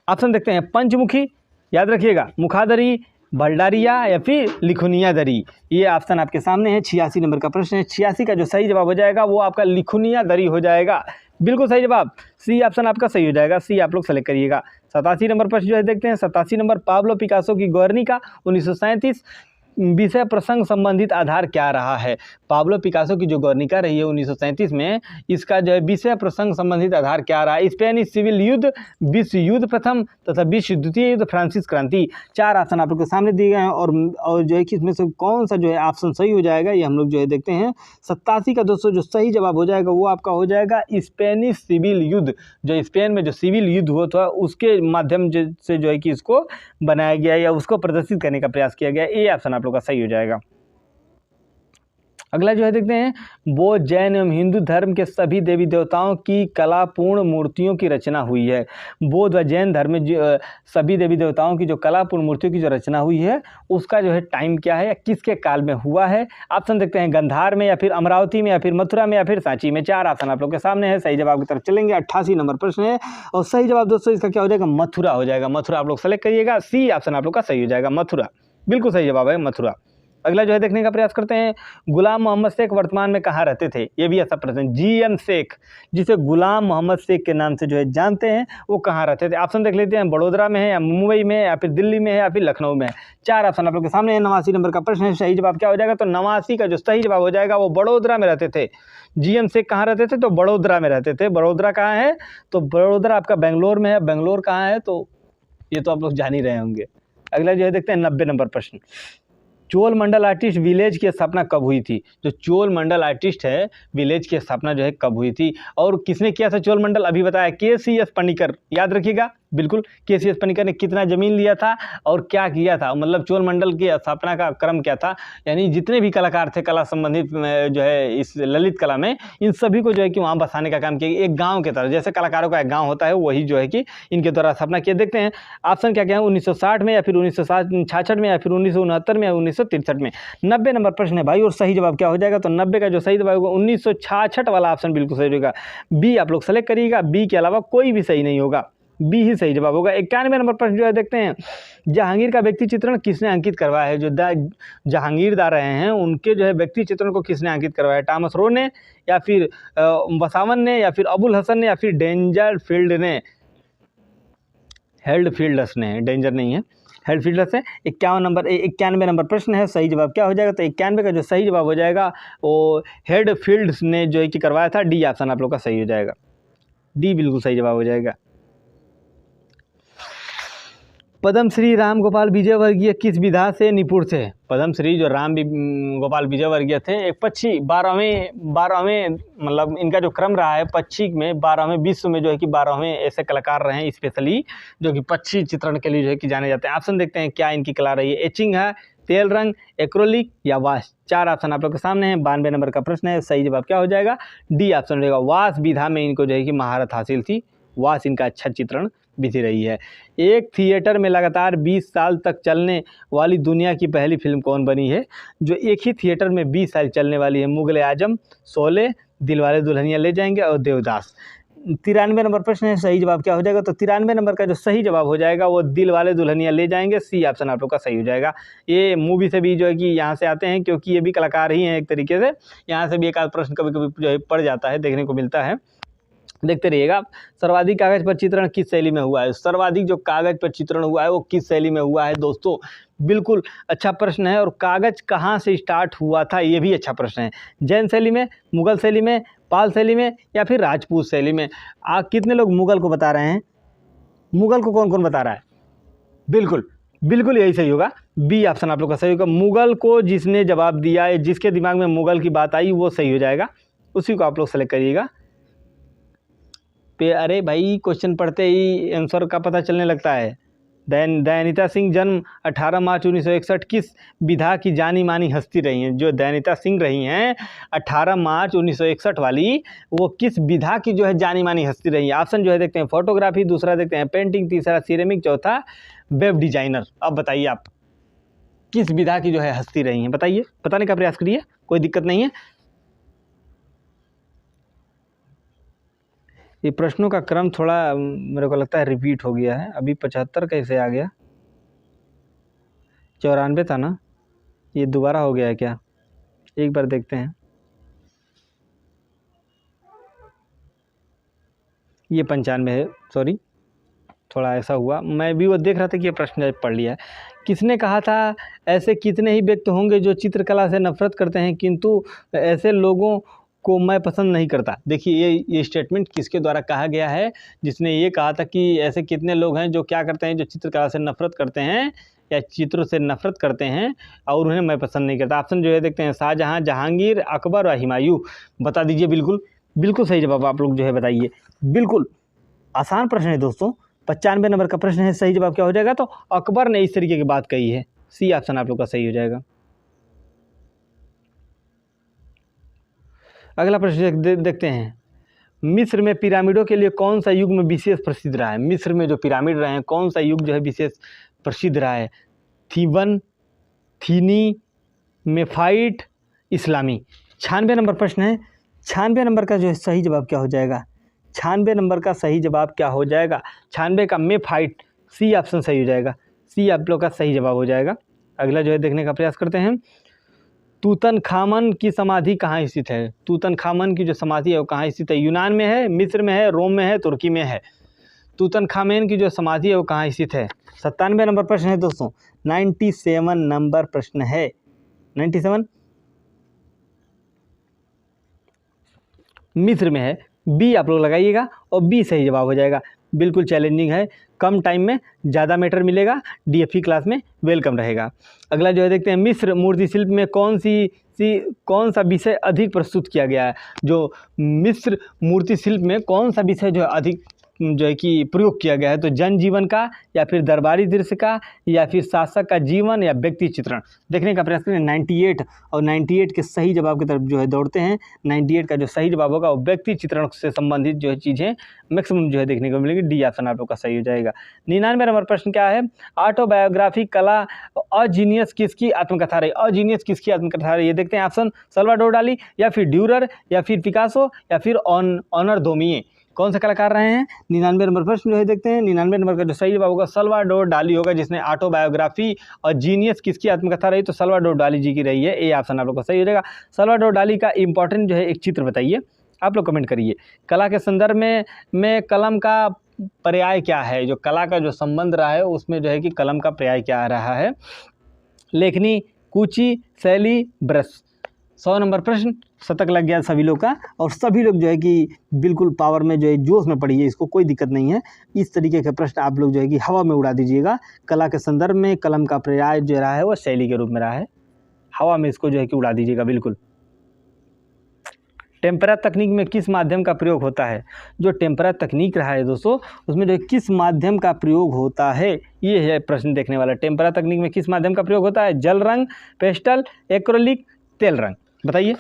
ऑप्शन देखते हैं, पंचमुखी, याद रखिएगा, मुखादरी, बल्डारिया या फिर लिखुनिया दरी। ये ऑप्शन आपके सामने है। 86 नंबर का प्रश्न है। 86 का जो सही जवाब हो जाएगा वो आपका लिखुनिया दरी हो जाएगा। बिल्कुल सही जवाब, सी ऑप्शन आपका सही हो जाएगा। सी आप लोग सेलेक्ट करिएगा। 87 नंबर प्रश्न जो है देखते हैं। 87 नंबर, पाब्लो पिकासो की गुएर्निका 1937 विषय प्रसंग संबंधित आधार क्या रहा है? पाब्लो पिकासो की जो गुएर्निका रही है 1937 में, इसका जो है विषय प्रसंग संबंधित आधार क्या रहा है? स्पेनिश सिविल युद्ध, विश्व युद्ध प्रथम तथा विश्व द्वितीय युद्ध, फ्रांसीसी क्रांति। 4 ऑप्शन आप लोग के सामने दिए गए हैं और जो है कि इसमें से कौन सा जो है ऑप्शन सही हो जाएगा ये हम लोग जो है देखते हैं। 87 का दोस्तों जो सही जवाब हो जाएगा वो आपका हो जाएगा स्पेनिश सिविल युद्ध। जो स्पेन में जो सिविल युद्ध हुआ था उसके माध्यम से जो है कि इसको बनाया गया या उसको प्रदर्शित करने का प्रयास किया गया। ये ऑप्शन आप लोग का सही हो जाएगा। अगला जो है देखते हैं, बौद्ध जैन एवं हिंदू धर्म के सभी देवी देवताओं की कलापूर्ण मूर्तियों की रचना हुई है। बौद्ध व जैन धर्म में जो सभी देवी देवताओं की जो कलापूर्ण मूर्तियों की जो रचना हुई है उसका जो है टाइम क्या है या किसके काल में हुआ है। ऑप्शन देखते हैं, गंधार में या फिर अमरावती में या फिर मथुरा में या फिर सांची में। 4 ऑप्शन आप लोग के सामने है, सही जवाब की तरफ चलेंगे। 88 नंबर प्रश्न है और सही जवाब दोस्तों इसका क्या हो जाएगा, मथुरा हो जाएगा। मथुरा आप लोग सेलेक्ट करिएगा, सी ऑप्शन आप लोग का सही हो जाएगा, मथुरा बिल्कुल सही जवाब है, मथुरा। अगला जो है देखने का प्रयास करते हैं, गुलाम मोहम्मद शेख वर्तमान में कहाँ रहते थे। ये भी ऐसा प्रश्न, GM शेख जिसे गुलाम मोहम्मद शेख के नाम से जो है जानते हैं वो कहाँ रहते थे। ऑप्शन देख लेते हैं, बड़ोदरा में है या मुंबई में या फिर दिल्ली में है या फिर लखनऊ में है। 4 ऑप्शन आप लोग के सामने है। 89 नंबर का प्रश्न है, सही जवाब क्या हो जाएगा, तो 89 का जो सही जवाब हो जाएगा वो बड़ोदरा में रहते थे। GM शेख कहाँ रहते थे, तो बड़ोदरा में रहते थे। बड़ोदरा कहाँ है, तो बड़ोदरा आपका बेंगलोर में है। बेंगलोर कहाँ है, तो ये तो आप लोग जान ही रहे होंगे। अगला जो है देखते हैं 90 नंबर प्रश्न, चोल मंडल आर्टिस्ट विलेज की स्थापना कब हुई थी। जो चोल मंडल आर्टिस्ट है विलेज की स्थापना जो है कब हुई थी और किसने किया था चोल मंडल, अभी बताया KCS पनिकर, याद रखिएगा बिल्कुल। KCS पनिकर ने कितना ज़मीन लिया था और क्या किया था, मतलब चोल मंडल की स्थापना का क्रम क्या था। यानी जितने भी कलाकार थे कला संबंधित जो है इस ललित कला में, इन सभी को जो है कि वहाँ बसाने का काम किया। एक गाँव की तरह, जैसे कलाकारों का एक गाँव होता है वही जो है कि इनके द्वारा स्थापना किया। देखते हैं ऑप्शन क्या क्या है, 1960 में या फिर 1966 में या फिर 1969 में या 1963 में। 90 नंबर प्रश्न है भाई और सही जवाब क्या हो जाएगा, तो 90 का जो सही जवाब होगा 1966 वाला ऑप्शन बिल्कुल सही होगा। बी आप लोग सेलेक्ट करिएगा, बी के अलावा कोई भी सही नहीं होगा, बी ही सही जवाब होगा। 91 नंबर प्रश्न जो है देखते हैं, जहांगीर का व्यक्ति चित्रण किसने अंकित करवाया है। जो जहांगीरदार रहे हैं उनके जो है व्यक्ति चित्रण को किसने अंकित करवाया है, टॉमस रो ने या फिर वसावन ने या फिर अबुल हसन ने या फिर डेंजर फील्ड ने, हेल्ड फील्डस ने, डेंजर नहीं है, हेल्ड फील्डस है। 91 नंबर प्रश्न है, सही जवाब क्या हो जाएगा, तो 91 का जो सही जवाब हो जाएगा वो हेड फील्ड्स ने जो है कि करवाया था। डी ऑप्शन आप लोग का सही हो जाएगा, डी बिल्कुल सही जवाब हो जाएगा। पद्मश्री राम गोपाल विजयवर्गीय किस विधा से निपुण थे। पद्मश्री जो राम गोपाल विजयवर्गीय थे एक पक्षी 12वें मतलब इनका जो क्रम रहा है पक्षी में 12वें, विश्व में जो है कि 12वें ऐसे कलाकार रहे हैं स्पेशली जो कि पक्षी चित्रण के लिए जो है कि जाने जाते हैं। ऑप्शन देखते हैं क्या इनकी कला रही है, एचिंग है, तेल रंग, एक्रोलिक या वाश। 4 ऑप्शन आप लोग के सामने है। 92 नंबर का प्रश्न है, सही जवाब क्या हो जाएगा, डी ऑप्शन रहेगा, वाश विधा में इनको जो है कि महारत हासिल थी, वाश इनका अच्छा चित्रण बिती रही है। एक थिएटर में लगातार 20 साल तक चलने वाली दुनिया की पहली फिल्म कौन बनी है। जो एक ही थिएटर में 20 साल चलने वाली है, मुगल आजम, शोले, दिलवाले दुल्हनिया ले जाएंगे और देवदास। 93 नंबर प्रश्न है, सही जवाब क्या हो जाएगा, तो 93 नंबर का जो सही जवाब हो जाएगा वो दिलवाले दुल्हनिया ले जाएंगे। सी ऑप्शन आप लोग का सही हो जाएगा। ये मूवी से भी जो है कि यहाँ से आते हैं क्योंकि ये भी कलाकार ही हैं एक तरीके से, यहाँ से भी एक आध प्रश्न कभी कभी जो है पड़ जाता है, देखने को मिलता है, देखते रहिएगा। सर्वाधिक कागज पर चित्रण किस शैली में हुआ है। सर्वाधिक जो कागज पर चित्रण हुआ है वो किस शैली में हुआ है दोस्तों, बिल्कुल अच्छा प्रश्न है। और कागज कहाँ से स्टार्ट हुआ था ये भी अच्छा प्रश्न है। जैन शैली में, मुगल शैली में, पाल शैली में या फिर राजपूत शैली में। कितने लोग मुगल को बता रहे हैं, मुगल को कौन कौन बता रहा है, बिल्कुल बिल्कुल यही सही होगा, बी ऑप्शन आप लोग का सही होगा। मुगल को जिसने जवाब दिया है, जिसके दिमाग में मुगल की बात आई वो सही हो जाएगा, उसी को आप लोग सेलेक्ट करिएगा। अरे भाई क्वेश्चन पढ़ते ही आंसर का पता चलने लगता है। दयानिता सिंह जन्म 18 मार्च 1961 किस विधा की जानी मानी हस्ती रही हैं। जो दयानिता सिंह रही हैं 18 मार्च 1961 वाली, वो किस विधा की जो है जानी मानी हस्ती रही है। ऑप्शन जो है देखते हैं, फोटोग्राफी, दूसरा देखते हैं पेंटिंग, तीसरा सिरेमिक, चौथा वेब डिजाइनर। अब बताइए आप किस विधा की जो है हस्ती रही हैं, बताइए, बताने का प्रयास करिए, कोई दिक्कत नहीं है। ये प्रश्नों का क्रम थोड़ा मेरे को लगता है रिपीट हो गया है। अभी 75 कैसे आ गया, 94 था ना, ये दोबारा हो गया है क्या, एक बार देखते हैं। ये 95 है, सॉरी थोड़ा ऐसा हुआ, मैं भी वो देख रहा था कि ये प्रश्न पढ़ लिया है। किसने कहा था, ऐसे कितने ही व्यक्ति होंगे जो चित्रकला से नफरत करते हैं किंतु ऐसे लोगों को मैं पसंद नहीं करता। देखिए ये स्टेटमेंट किसके द्वारा कहा गया है, जिसने ये कहा था कि ऐसे कितने लोग हैं जो क्या करते हैं, जो चित्रकला से नफरत करते हैं या चित्रों से नफरत करते हैं और उन्हें मैं पसंद नहीं करता। ऑप्शन जो है देखते हैं, शाहजहां, जहांगीर, अकबर और हुमायूं। बता दीजिए, बिल्कुल बिल्कुल सही जवाब आप लोग जो है बताइए। बिल्कुल आसान प्रश्न है दोस्तों, 95 नंबर का प्रश्न है, सही जवाब क्या हो जाएगा, तो अकबर ने इस तरीके की बात कही है। सी ऑप्शन आप लोग का सही हो जाएगा। अगला प्रश्न देखते हैं, मिस्र में पिरामिडों के लिए कौन सा युग में विशेष प्रसिद्ध रहा है? मिस्र में जो पिरामिड रहे हैं कौन सा युग जो है विशेष प्रसिद्ध रहा है? थीबन, थीनी, मेफाइट, इस्लामी। 96 नंबर प्रश्न है। 96 नंबर का जो है सही जवाब क्या हो जाएगा? 96 नंबर का सही जवाब क्या हो जाएगा? 96 का मेफाइट, सी ऑप्शन सही हो जाएगा। सी आप लोग का सही जवाब हो जाएगा। अगला जो है देखने का प्रयास करते हैं, तूतनखामन की समाधि कहाँ स्थित है? तूतनखामन की जो समाधि है वो कहाँ स्थित है? यूनान में है, मिस्र में है, रोम में है, तुर्की में है। तूतनखामेन की जो समाधि है वो कहाँ स्थित है? 97 नंबर प्रश्न है दोस्तों। 97 नंबर प्रश्न है। 97 मिस्र में है। बी आप लोग लगाइएगा और बी सही जवाब हो जाएगा। बिल्कुल चैलेंजिंग है, कम टाइम में ज़्यादा मैटर मिलेगा, डीएफई क्लास में वेलकम रहेगा। अगला जो है देखते हैं, मिस्र मूर्ति शिल्प में कौन सा विषय अधिक प्रस्तुत किया गया है? जो मिस्र मूर्ति शिल्प में कौन सा विषय जो है अधिक जो है कि प्रयोग किया गया है? तो जनजीवन का, या फिर दरबारी दृश्य का, या फिर शासक का जीवन, या व्यक्ति चित्रण। देखने का प्रयास करें। 98 और 98 के सही जवाब की तरफ जो है दौड़ते हैं। 98 का जो सही जवाब होगा वो व्यक्ति चित्रण से संबंधित जो है चीज़ें मैक्सिमम जो है देखने को मिलेगी। डी ऑप्शन आप लोग का सही हो जाएगा। 99 नंबर प्रश्न क्या है? ऑटोबायोग्राफी कला अजीनियस किसकी आत्मकथा रही? अजीनियस किसकी आत्मकथा रही? ये देखते हैं ऑप्शन, सल्वाडोर डाली, या फिर ड्यूरर, या फिर पिकासो, या फिर ऑनर दोमिए। कौन से कलाकार रहे हैं? 99 नंबर प्रश्न जो है देखते हैं। 99 नंबर का जो सही जवाब होगा सल्वाडोर डाली होगा, जिसने ऑटोबायोग्राफी और जीनियस किसकी आत्मकथा रही? तो सल्वाडोर डाली जी की रही है। ए ऑप्शन आप लोग का सही हो जाएगा। सल्वाडोर डाली का इंपॉर्टेंट जो है एक चित्र बताइए, आप लोग कमेंट करिए। कला के संदर्भ में कलम का पर्याय क्या है? जो कला का जो संबंध रहा है उसमें जो है कि कलम का पर्याय क्या रहा है? लेखनी, कूची, शैली, ब्रश। 100 नंबर प्रश्न, शतक लग गया सभी लोग का, और सभी लोग जो है कि बिल्कुल पावर में जो है जोश में पढ़िए, इसको कोई दिक्कत नहीं है। इस तरीके के प्रश्न आप लोग जो है कि हवा में उड़ा दीजिएगा। कला के संदर्भ में कलम का पर्याय जो रहा है वो शैली के रूप में रहा है। हवा में इसको जो है कि उड़ा दीजिएगा बिल्कुल। टेम्परा तकनीक में किस माध्यम का प्रयोग होता है? जो टेम्परा तकनीक रहा है दोस्तों उसमें जो किस माध्यम का प्रयोग होता है, ये है प्रश्न देखने वाला। टेम्परा तकनीक में किस माध्यम का प्रयोग होता है? जल रंग, पेस्टल, एक्रेलिक, तेल रंग। बताइए।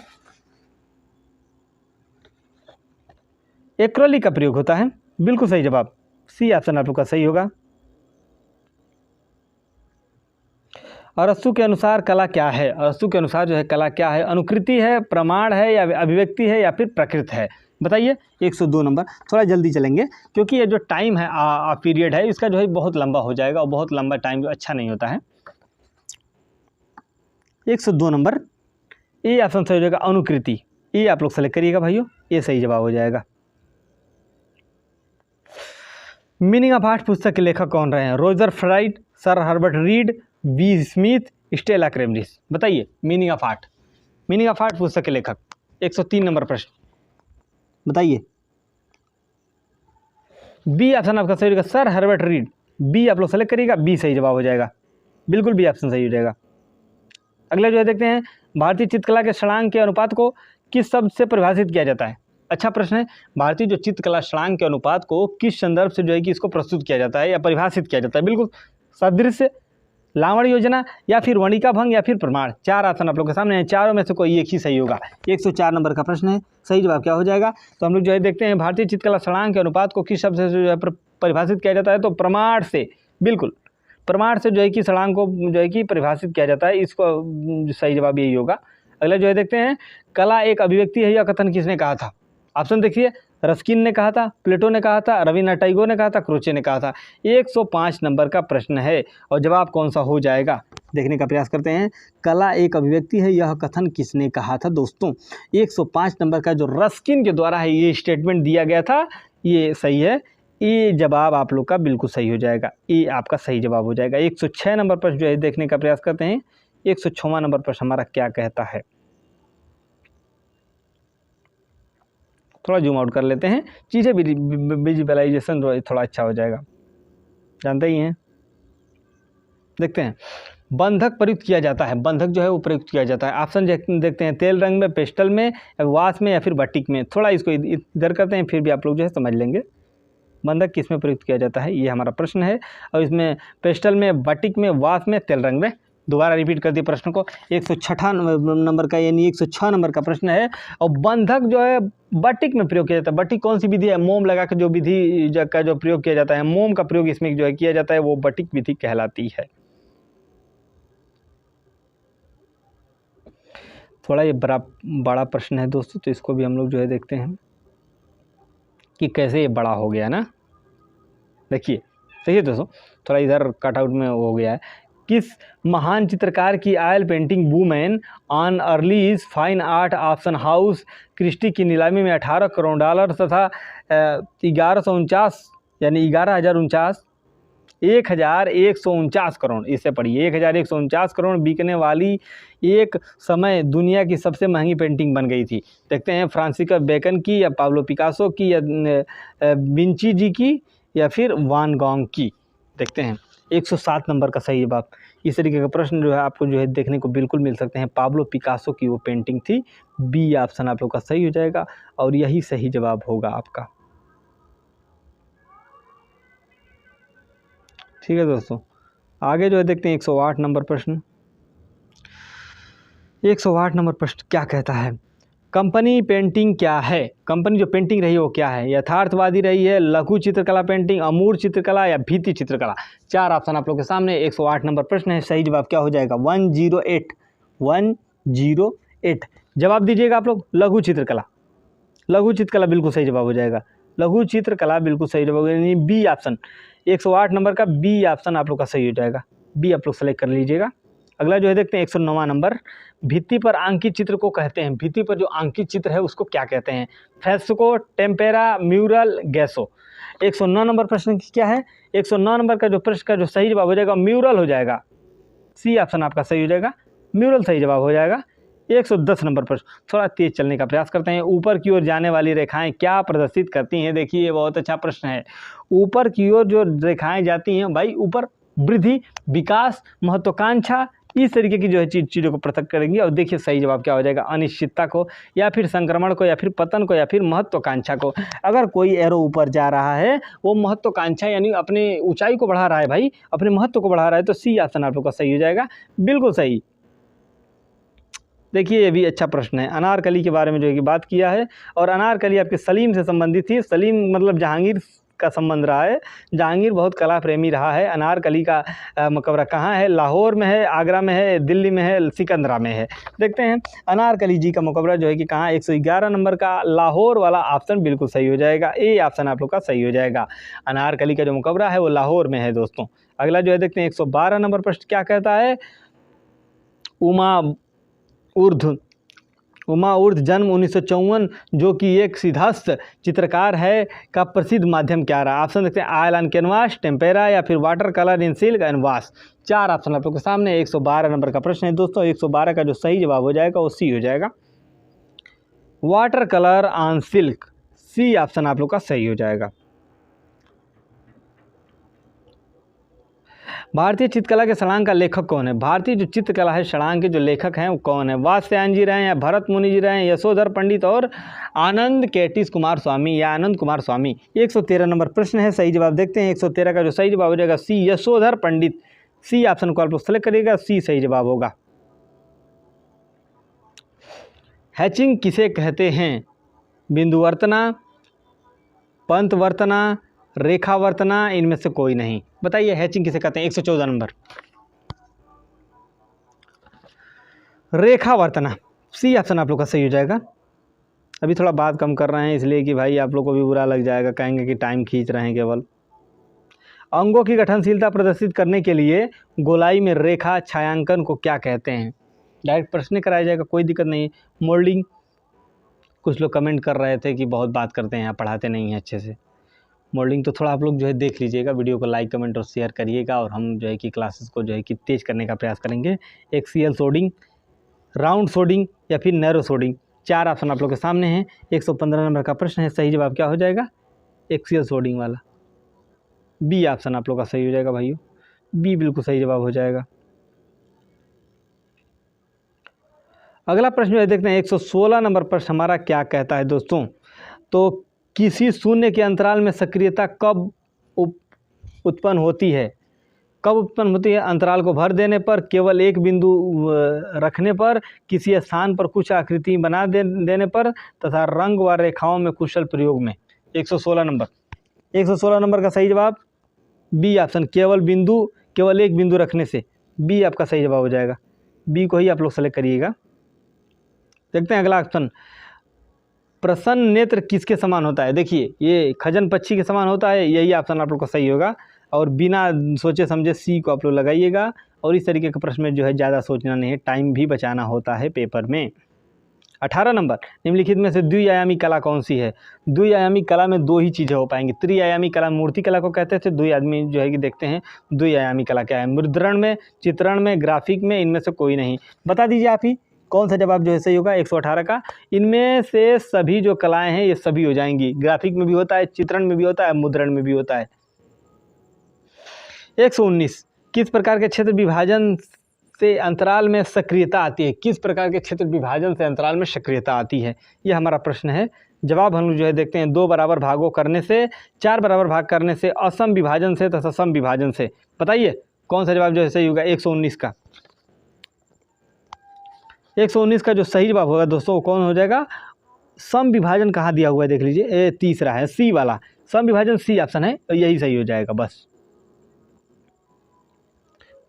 एक्रेलिक का प्रयोग होता है, बिल्कुल सही जवाब। सी ऑप्शन आप लोग का सही होगा। अरस्तु के अनुसार कला क्या है? अरस्तु के अनुसार जो है कला क्या है? अनुकृति है, प्रमाण है, या अभिव्यक्ति है, या फिर प्रकृत है? बताइए। 102 नंबर। थोड़ा जल्दी चलेंगे क्योंकि ये जो टाइम है पीरियड है इसका जो है बहुत लंबा हो जाएगा, और बहुत लंबा टाइम जो अच्छा नहीं होता है। 102 नंबर, ये ऑप्शन सही हो जाएगा, अनुकृति। ये आप लोग सेलेक्ट करिएगा भाइयों, ये सही जवाब हो जाएगा। मीनिंग ऑफ आर्ट पुस्तक के लेखक कौन रहे हैं? Roger Fry, sir Herbert Read, B Smith, Stella Kramrisch. बताइए। Meaning of art, meaning of art पुस्तक के लेखक। 103 नंबर प्रश्न, बताइए। बी ऑप्शन आपका सही होगा, सर हर्बर्ट रीड। बी आप लोग सेलेक्ट करिएगा, बी सही जवाब हो जाएगा, बिल्कुल बी ऑप्शन सही हो जाएगा। अगला जो है देखते हैं, भारतीय चित्रकला के षडांग के अनुपात को किस शब्द से परिभाषित किया जाता है? अच्छा प्रश्न है। भारतीय जो चित्रकला षडांग के अनुपात को किस संदर्भ से जो है कि इसको प्रस्तुत किया जाता है या परिभाषित किया जाता है? बिल्कुल सदृश्य, लावण योजना, या फिर वणिका भंग, या फिर प्रमाण। 4 ऑप्शन आप लोग के सामने हैं, चारों में से कोई एक ही सही होगा। 104 नंबर का प्रश्न है, सही जवाब क्या हो जाएगा? तो हम लोग जो है देखते हैं, भारतीय चित्रकला षडांग के अनुपात को किस शब्द से जो है परिभाषित किया जाता है? तो प्रमाण से, बिल्कुल प्रमाण से जो है कि षडांग को जो है कि परिभाषित किया जाता है। इसको सही जवाब यही होगा। अगला जो है देखते हैं, कला एक अभिव्यक्ति है, यह कथन किसने कहा था? ऑप्शन देखिए, रस्किन ने कहा था, प्लेटो ने कहा था, रवीन्द्रनाथ टैगोर ने कहा था, क्रोचे ने कहा था। 105 नंबर का प्रश्न है, और जवाब कौन सा हो जाएगा देखने का प्रयास करते हैं। कला एक अभिव्यक्ति है, यह कथन किसने कहा था दोस्तों? 105 नंबर का जो रस्किन के द्वारा है ये स्टेटमेंट दिया गया था, ये सही है। ये जवाब आप लोग का बिल्कुल सही हो जाएगा, ये आपका सही जवाब हो जाएगा। 106 नंबर प्रश्न जो है देखने का प्रयास करते हैं। 106वां नंबर प्रश्न हमारा क्या कहता है? थोड़ा जूम आउट कर लेते हैं, चीज़ें विजुअलाइजेशन थोड़ा अच्छा हो जाएगा, जानते ही हैं। देखते हैं, बंधक प्रयुक्त किया जाता है, बंधक जो है वो प्रयुक्त किया जाता है। ऑप्शन देखते हैं, तेल रंग में, पेस्टल में, वाश में, या फिर बटिक में। थोड़ा इसको इधर करते हैं, फिर भी आप लोग जो है समझ लेंगे। बंधक किस में प्रयुक्त किया जाता है, ये हमारा प्रश्न है। और इसमें पेस्टल में, बटिक में, वाश में, तेल रंग में दोबारा रिपीट कर दिए प्रश्न को। 106 नंबर का यानी 106 नंबर का प्रश्न है। और बंधक जो है बटिक में प्रयोग किया जाता है। बटिक कौन सी विधि है? मोम लगा के जो विधि का जो प्रयोग किया जाता है, मोम का प्रयोग इसमें जो है किया जाता है, वो बटिक विधि कहलाती है। थोड़ा ये बड़ा प्रश्न है दोस्तों, तो इसको भी हम लोग जो है देखते हैं कि कैसे ये बड़ा हो गया ना। देखिए सही है दोस्तों, थोड़ा इधर कटआउट में हो गया है। किस महान चित्रकार की oil painting women on earlies fine art auction house Christie की नीलामी में 18 करोड़ डॉलर तथा 1149 यानी 1149 करोड़, इससे पढ़िए 1149 करोड़ बिकने वाली एक समय दुनिया की सबसे महंगी पेंटिंग बन गई थी। देखते हैं फ्रांसिस बेकन की या पाब्लो पिकासो की या विंची जी की या फिर वान गॉग की। देखते हैं 107 नंबर का सही जवाब। इस तरीके का प्रश्न जो है आपको जो है देखने को बिल्कुल मिल सकते हैं। पाब्लो पिकासो की वो पेंटिंग थी। बी ऑप्शन आप लोग का सही हो जाएगा और यही सही जवाब होगा आपका। ठीक है दोस्तों, आगे जो है देखते हैं 108 नंबर प्रश्न। 108 नंबर प्रश्न क्या कहता है? कंपनी पेंटिंग क्या है? कंपनी जो पेंटिंग रही है वो क्या है? यथार्थवादी रही है, लघु चित्रकला पेंटिंग, अमूर्त चित्रकला या भित्ति चित्रकला? 4 ऑप्शन आप लोग के सामने। 108 नंबर प्रश्न है, सही जवाब क्या हो जाएगा? 108 जवाब दीजिएगा आप लोग। लघु चित्रकला, लघु चित्रकला बिल्कुल सही जवाब हो जाएगा। लघु चित्रकला बिल्कुल सही जवाब यानी बी ऑप्शन। 108 नंबर का बी ऑप्शन आप लोग का सही हो जाएगा। बी आप लोग सेलेक्ट कर लीजिएगा। अगला जो है देखते हैं 109 नंबर। भित्ति पर अंकित चित्र को कहते हैं, भित्ति पर जो अंकित चित्र है उसको क्या कहते हैं? फ्रेस्को, टेम्पेरा, म्यूरल, गैसो। 109 नंबर प्रश्न क्या है? 109 नंबर का जो प्रश्न का जो सही जवाब हो जाएगा म्यूरल हो जाएगा। सी ऑप्शन आपका सही हो जाएगा, म्यूरल सही जवाब हो जाएगा। 110 नंबर प्रश्न, थोड़ा तेज चलने का प्रयास करते हैं। ऊपर की ओर जाने वाली रेखाएं क्या प्रदर्शित करती हैं? देखिए ये बहुत अच्छा प्रश्न है। ऊपर की ओर जो रेखाएं जाती हैं भाई, ऊपर वृद्धि, विकास, महत्वाकांक्षा, इस तरीके की जो है चीज़ों को पृथक करेंगे। और देखिए सही जवाब क्या हो जाएगा? अनिश्चितता को या फिर संक्रमण को या फिर पतन को या फिर महत्वाकांक्षा को। अगर कोई एरो ऊपर जा रहा है वो महत्वाकांक्षा यानी अपने ऊंचाई को बढ़ा रहा है भाई, अपने महत्व को बढ़ा रहा है, तो सी ऑप्शन आप लोग का सही हो जाएगा, बिल्कुल सही। देखिए ये भी अच्छा प्रश्न है। अनारकली के बारे में जो है कि बात किया है और अनारकली आपके सलीम से संबंधित थी। सलीम मतलब जहांगीर का संबंध रहा है। जहांगीर बहुत कला प्रेमी रहा है। अनारकली का मकबरा कहाँ है? लाहौर में है, आगरा में है, दिल्ली में है, सिकंदरा में है। देखते हैं अनारकली जी का मकबरा जो है कि कहाँ? 111 नंबर का लाहौर वाला ऑप्शन बिल्कुल सही हो जाएगा। ए ऑप्शन आप लोग का सही हो जाएगा। अनारकली का जो मकबरा है वो लाहौर में है दोस्तों। अगला जो है देखते हैं 112 नंबर प्रश्न क्या कहता है? उमा उर्ध जन्म 1954 जो कि एक सिद्धहस्त चित्रकार है का प्रसिद्ध माध्यम क्या रहा? ऑप्शन देखते हैं ऑयल ऑन कैनवास, टेम्पेरा या फिर water colour in silk and wash. 4 option आप लोग के सामने। 112 नंबर का प्रश्न है दोस्तों। 112 का जो सही जवाब हो जाएगा वो सी हो जाएगा, water colour on silk. C option आप लोग का सही हो जाएगा। भारतीय चित्रकला के षडांग का लेखक कौन है? भारतीय जो चित्रकला है षडांग के जो लेखक हैं वो कौन है? वात्स्यायन जी रहे हैं या भरत मुनि जी रहे हैं, यशोधर पंडित और आनंद केटिस कुमार स्वामी या आनंद कुमार स्वामी। 113 नंबर प्रश्न है, सही जवाब देखते हैं। 113 का जो सही जवाब हो जाएगा सी, यशोधर पंडित। सी ऑप्शन को आप लोग सेलेक्ट करिएगा, सी सही जवाब होगा। हैचिंग किसे कहते हैं? बिंदुवर्तना, पंतवर्तना, रेखावर्तना, इनमें से कोई नहीं। बताइए हैचिंग किसे कहते हैं? 114 नंबर रेखावर्तना। सी ऑप्शन आप लोग का सही हो जाएगा। अभी थोड़ा बात कम कर रहे हैं इसलिए कि भाई आप लोग को भी बुरा लग जाएगा, कहेंगे कि टाइम खींच रहे हैं केवल। अंगों की गठनशीलता प्रदर्शित करने के लिए गोलाई में रेखा छायांकन को क्या कहते हैं? डायरेक्ट प्रश्न कराया जाएगा, कोई दिक्कत नहीं। मोल्डिंग, कुछ लोग कमेंट कर रहे थे कि बहुत बात करते हैं, पढ़ाते नहीं हैं अच्छे से। मोल्डिंग तो थोड़ा आप लोग जो है देख लीजिएगा, वीडियो को लाइक कमेंट और शेयर करिएगा और हम जो है कि क्लासेस को जो है कि तेज़ करने का प्रयास करेंगे। एक्सियल सोडिंग, राउंड सोडिंग या फिर नैरो सोडिंग। 4 ऑप्शन आप लोग के सामने हैं। 115 नंबर का प्रश्न है, सही जवाब क्या हो जाएगा? एक्सियल सोडिंग वाला। बी ऑप्शन आप लोग का सही हो जाएगा भाइयों, बी बिल्कुल सही जवाब हो जाएगा। अगला प्रश्न जो देखते हैं 116 नंबर प्रश्न हमारा क्या कहता है दोस्तों? तो किसी शून्य के अंतराल में सक्रियता कब उत्पन्न होती है? कब उत्पन्न होती है? अंतराल को भर देने पर, केवल एक बिंदु रखने पर, किसी स्थान पर कुछ आकृति बना देने पर, तथा रंग व रेखाओं में कुशल प्रयोग में। 116 नंबर, 116 नंबर का सही जवाब बी ऑप्शन, केवल एक बिंदु रखने से। बी आपका सही जवाब हो जाएगा, बी को ही आप लोग सेलेक्ट करिएगा। देखते हैं अगला ऑप्शन, प्रसन्न नेत्र किसके समान होता है? देखिए ये खजन पक्षी के समान होता है, यही ऑप्शन आप लोग का सही होगा। और बिना सोचे समझे सी को आप लोग लगाइएगा। और इस तरीके के प्रश्न में जो है ज़्यादा सोचना नहीं है, टाइम भी बचाना होता है पेपर में। 18 नंबर, निम्नलिखित में से द्विआयामी कला कौन सी है? द्विआयामी कला में दो ही चीज़ें हो पाएंगी। त्रिआयामी कला मूर्ति कला को कहते थे, द्विआयामी जो है कि देखते हैं द्विआयामी कला क्या है। मुद्रण में, चित्रण में, ग्राफिक में, इनमें से कोई नहीं। बता दीजिए आप ही कौन सा जवाब जो है सही होगा 118 का। इनमें से सभी जो कलाएं हैं ये सभी हो जाएंगी। ग्राफिक में भी होता है, चित्रण में भी होता है, मुद्रण में भी होता है। 119, किस प्रकार के क्षेत्र विभाजन से अंतराल में सक्रियता आती है? किस प्रकार के क्षेत्र विभाजन से अंतराल में सक्रियता आती है, ये हमारा प्रश्न है। जवाब हम लोग जो है देखते हैं, 2 बराबर भागों करने से, 4 बराबर भाग करने से, असम विभाजन से तथा सम विभाजन से। बताइए कौन सा जवाब जो है सही होगा 119 का। 119 का जो सही जवाब होगा दोस्तों वो कौन हो जाएगा? सम विभाजन कहाँ दिया हुआ है देख लीजिए, तीसरा है सी वाला, सम विभाजन सी ऑप्शन है, यही सही हो जाएगा बस।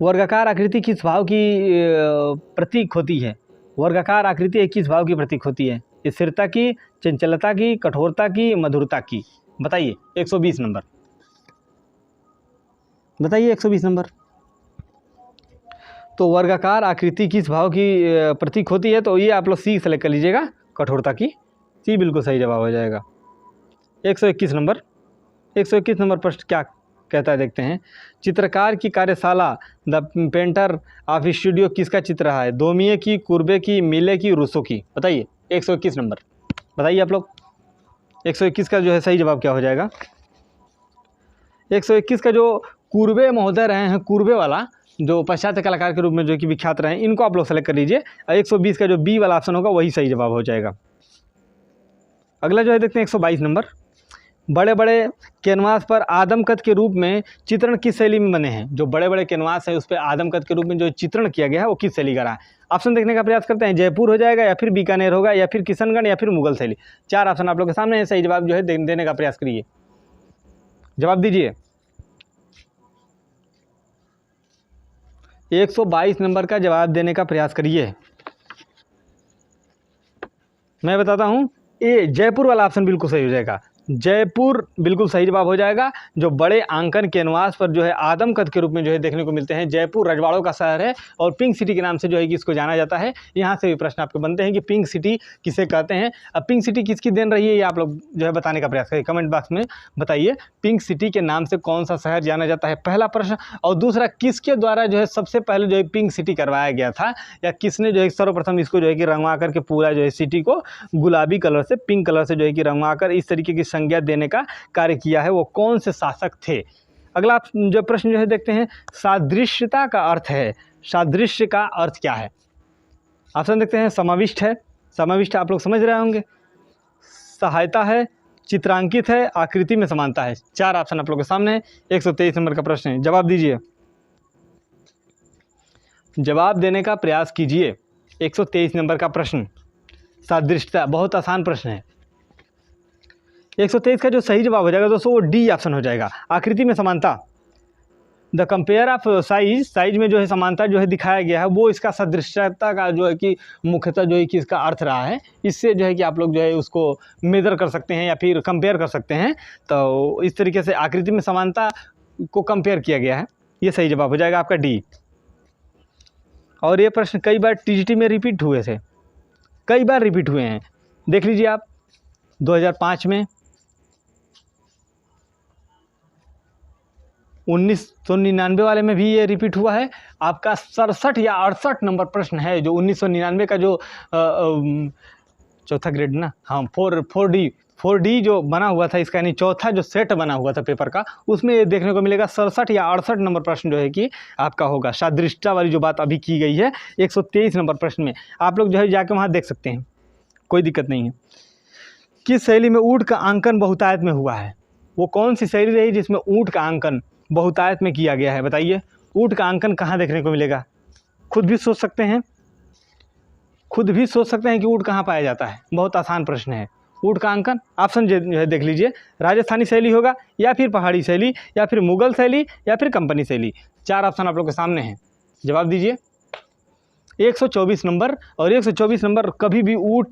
वर्गाकार आकृति किस भाव की प्रतीक होती है? वर्गाकार आकृति किस भाव की प्रतीक होती है? स्थिरता की, चंचलता की, कठोरता की, मधुरता की। बताइए 120 नंबर, बताइए 120 नंबर। तो वर्गाकार आकृति किस भाव की प्रतीक होती है? तो ये आप लोग सी सेलेक्ट कर लीजिएगा, कठोरता की। सी बिल्कुल सही जवाब हो जाएगा। 121 नंबर, 121 नंबर प्रश्न क्या कहता है देखते हैं। चित्रकार की कार्यशाला द पेंटर ऑफ स्टूडियो किसका चित्र रहा है? दोमिये की, कुर्बे की, मिले की, रूसो की। बताइए 121 नंबर, बताइए आप लोग 121 का जो है सही जवाब क्या हो जाएगा? 121 का जो कुर्बे महोदय रहे हैं, कुर्बे वाला जो पाश्चात्य कलाकार के रूप में जो कि विख्यात रहे हैं, इनको आप लोग सेलेक्ट कर लीजिए। 120 का जो बी वाला ऑप्शन होगा वही सही जवाब हो जाएगा। अगला जो है देखते हैं 122 नंबर, बड़े बड़े कैनवास पर आदमकद के रूप में चित्रण किस शैली में बने हैं? जो बड़े बड़े कैनवास है उस पर आदमकद के रूप में जो चित्रण किया गया है वो किस शैली का रहा है? ऑप्शन देखने का प्रयास करते हैं। जयपुर हो जाएगा, या फिर बीकानेर होगा, या फिर किशनगढ़, या फिर मुगल शैली। 4 ऑप्शन आप लोग के सामने है, सही जवाब जो है देने का प्रयास करिए, जवाब दीजिए। 122 नंबर का जवाब देने का प्रयास करिए। मैं बताता हूँ, ए जयपुर वाला ऑप्शन बिल्कुल सही हो जाएगा। जयपुर बिल्कुल सही जवाब हो जाएगा। जो बड़े आंकन कैनवास पर जो है आदमकद के रूप में जो है देखने को मिलते हैं। जयपुर रजवाड़ों का शहर है और पिंक सिटी के नाम से जो है कि इसको जाना जाता है। यहाँ से भी प्रश्न आपके बनते हैं कि पिंक सिटी किसे कहते हैं। अब पिंक सिटी किसकी देन रही है ये आप लोग जो है बताने का प्रयास करिए, कमेंट बॉक्स में बताइए। पिंक सिटी के नाम से कौन सा शहर जाना जाता है, पहला प्रश्न। और दूसरा, किसके द्वारा जो है सबसे पहले जो है पिंक सिटी करवाया गया था, या किसने जो है सर्वप्रथम इसको जो है कि रंगवा करके पूरा जो है सिटी को गुलाबी कलर से, पिंक कलर से जो है कि रंगवा कर इस तरीके की संज्ञा देने का कार्य किया है, वो कौन से शासक थे। अगला जो प्रश्न जो है देखते हैं, सादृश्यता का अर्थ है, सादृश्य का अर्थ क्या है? ऑप्शन देखते हैं। समाविष्ट है, समाविष्ट आप लोग समझ रहे होंगे। सहायता है, चित्रांकित है, आकृति में समानता है। 4 ऑप्शन आप लोग के सामने है। 123 नंबर का प्रश्न है, जवाब दीजिए, जवाब देने का प्रयास कीजिए। 123 नंबर का प्रश्न, सादृश्यता, बहुत आसान प्रश्न है। 123 का जो सही जवाब हो जाएगा दोस्तों वो डी ऑप्शन हो जाएगा, आकृति में समानता। The compare of size, size में जो है समानता जो है दिखाया गया है, वो इसका सदृश्यता का जो है कि मुख्यतः जो है कि इसका अर्थ रहा है। इससे जो है कि आप लोग जो है उसको मेजर कर सकते हैं या फिर कंपेयर कर सकते हैं। तो इस तरीके से आकृति में समानता को कंपेयर किया गया है, ये सही जवाब हो जाएगा आपका डी। और ये प्रश्न कई बार टीजीटी में रिपीट हुए थे, कई बार रिपीट हुए हैं। देख लीजिए आप 2005 में, 1999 वाले में भी ये रिपीट हुआ है। आपका 67 या 68 नंबर प्रश्न है जो 1999 का जो चौथा ग्रेड ना, हाँ 4D जो बना हुआ था इसका, यानी चौथा जो सेट बना हुआ था पेपर का, उसमें ये देखने को मिलेगा 67 या 68 नंबर प्रश्न जो है कि आपका होगा। सादृश्यता वाली जो बात अभी की गई है 123 नंबर प्रश्न में, आप लोग जो है जाके वहाँ देख सकते हैं, कोई दिक्कत नहीं है। किस शैली में ऊँट का अंकन बहुतायत में हुआ है? वो कौन सी शैली रही जिसमें ऊँट का अंकन बहुतायत में किया गया है? बताइए, ऊँट का अंकन कहाँ देखने को मिलेगा? खुद भी सोच सकते हैं कि ऊँट कहाँ पाया जाता है। बहुत आसान प्रश्न है। ऊँट का अंकन ऑप्शन जो है देख लीजिए, राजस्थानी शैली होगा, या फिर पहाड़ी शैली, या फिर मुगल शैली, या फिर कंपनी शैली। 4 ऑप्शन आप लोग के सामने हैं, जवाब दीजिए। 124 नंबर। और 124 नंबर कभी भी ऊँट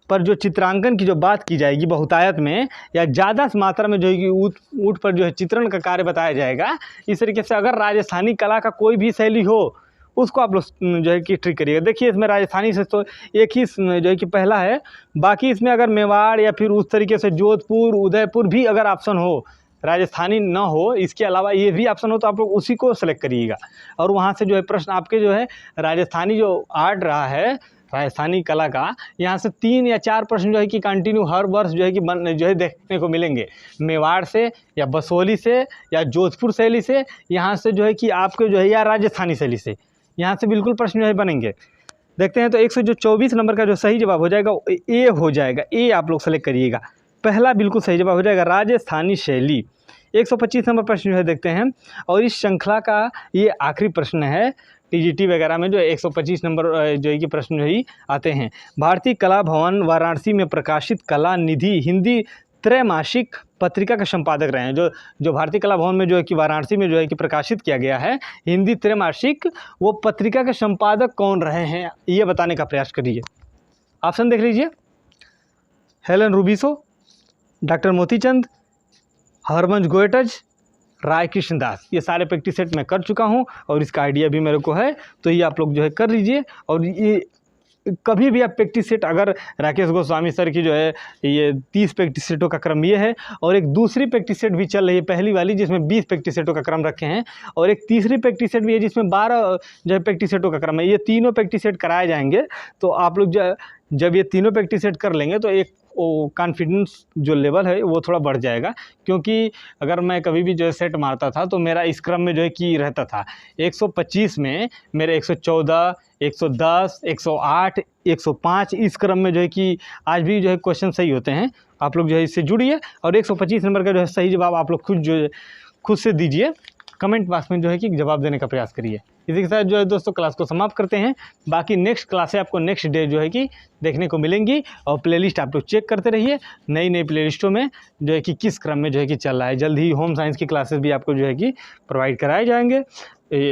पर जो चित्रांकन की जो बात की जाएगी बहुतायत में या ज़्यादा मात्रा में जो है कि ऊँट पर जो है चित्रण का कार्य बताया जाएगा, इस तरीके से अगर राजस्थानी कला का कोई भी शैली हो उसको आप लोग जो है कि ट्रिक करिएगा। देखिए इसमें राजस्थानी से तो एक ही जो है कि पहला है, बाकी इसमें अगर मेवाड़ या फिर उस तरीके से जोधपुर, उदयपुर भी अगर ऑप्शन हो, राजस्थानी ना हो, इसके अलावा ये भी ऑप्शन हो, तो आप लोग उसी को सेलेक्ट करिएगा। और वहाँ से जो है प्रश्न आपके जो है राजस्थानी जो आर्ट रहा है, राजस्थानी कला का, यहाँ से 3 या 4 प्रश्न जो है कि कंटिन्यू हर वर्ष जो है कि जो है देखने को मिलेंगे। मेवाड़ से या बसोली से या जोधपुर शैली से, यहाँ से जो है कि आपके जो है या राजस्थानी शैली से, यहाँ से बिल्कुल प्रश्न जो है बनेंगे। देखते हैं तो 124 नंबर का जो सही जवाब हो जाएगा ए हो जाएगा। ए आप लोग सेलेक्ट करिएगा, पहला बिल्कुल सही जवाब हो जाएगा, राजस्थानी शैली। 125 नंबर प्रश्न जो है देखते हैं, और इस श्रृंखला का ये आखिरी प्रश्न है। टीजीटी वगैरह में जो 125 नंबर जो है कि प्रश्न जो ही आते हैं। भारतीय कला भवन वाराणसी में प्रकाशित कला निधि हिंदी त्रैमासिक पत्रिका का संपादक रहे हैं। जो भारतीय कला भवन में जो है कि वाराणसी में जो है कि प्रकाशित किया गया है हिंदी त्रैमासिक, वो पत्रिका के संपादक कौन रहे हैं ये बताने का प्रयास करिए। ऑप्शन देख लीजिए, हेलन रूबिसो, डॉक्टर मोतीचंद, हरवंश गोएटज, राय कृष्णदास। ये सारे प्रैक्टिस सेट मैं कर चुका हूँ और इसका आइडिया भी मेरे को है, तो ये आप लोग जो है कर लीजिए। और ये कभी भी आप प्रैक्टिस सेट, अगर राकेश गोस्वामी सर की जो है ये 30 प्रैक्टिस सेटों का क्रम ये है, और एक दूसरी प्रैक्टिस सेट भी चल रही है पहली वाली जिसमें 20 प्रैक्टिस सेटों का क्रम रखे हैं, और एक तीसरी प्रैक्टिस सेट भी है जिसमें 12 जो है प्रैक्टिस सेटों का क्रम है। ये तीनों प्रैक्टिस सेट कराए जाएंगे। तो आप लोग जब ये तीनों प्रैक्टिस सेट कर लेंगे तो एक कॉन्फिडेंस जो लेवल है वो थोड़ा बढ़ जाएगा। क्योंकि अगर मैं कभी भी जो है सेट मारता था तो मेरा इस क्रम में जो है कि रहता था 125 में मेरे 114, 110, 108, 105 इस क्रम में जो है कि आज भी जो है क्वेश्चन सही होते हैं। आप लोग जो है इससे जुड़िए और 125 नंबर का जो है सही जवाब आप लोग खुद से दीजिए। कमेंट बॉक्स में जो है कि जवाब देने का प्रयास करिए। इसी के साथ जो है दोस्तों क्लास को समाप्त करते हैं। बाकी नेक्स्ट क्लासें आपको नेक्स्ट डे जो है कि देखने को मिलेंगी, और प्लेलिस्ट आप लोग चेक करते रहिए। नई नई प्लेलिस्टों में जो है कि किस क्रम में जो है कि चल रहा है। जल्द ही होम साइंस की क्लासेस भी आपको जो है कि प्रोवाइड कराए जाएंगे।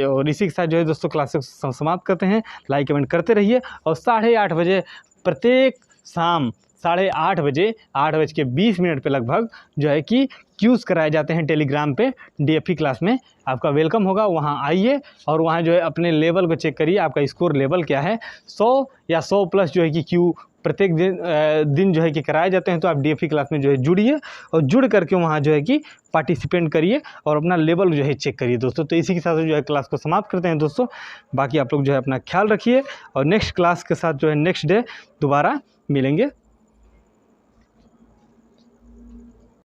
और इसी के साथ जो है दोस्तों क्लासेस समाप्त करते हैं। लाइक कमेंट करते रहिए, और 8:30 बजे प्रत्येक शाम 8:30 बजे 8:20 पे लगभग जो है कि क्यूज़ कराए जाते हैं टेलीग्राम पे। डीएफई क्लास में आपका वेलकम होगा, वहाँ आइए और वहाँ जो है अपने लेवल को चेक करिए, आपका स्कोर लेवल क्या है। 100 या 100+ जो है कि क्यू प्रत्येक दिन जो है कि कराए जाते हैं। तो आप डीएफई क्लास में जो है जुड़िए, और जुड़ करके वहाँ जो है कि पार्टिसिपेट करिए और अपना लेवल जो है चेक करिए दोस्तों। तो इसी के साथ जो है क्लास को समाप्त करते हैं दोस्तों। बाकी आप लोग जो है अपना ख्याल रखिए, और नेक्स्ट क्लास के साथ जो है नेक्स्ट डे दोबारा मिलेंगे।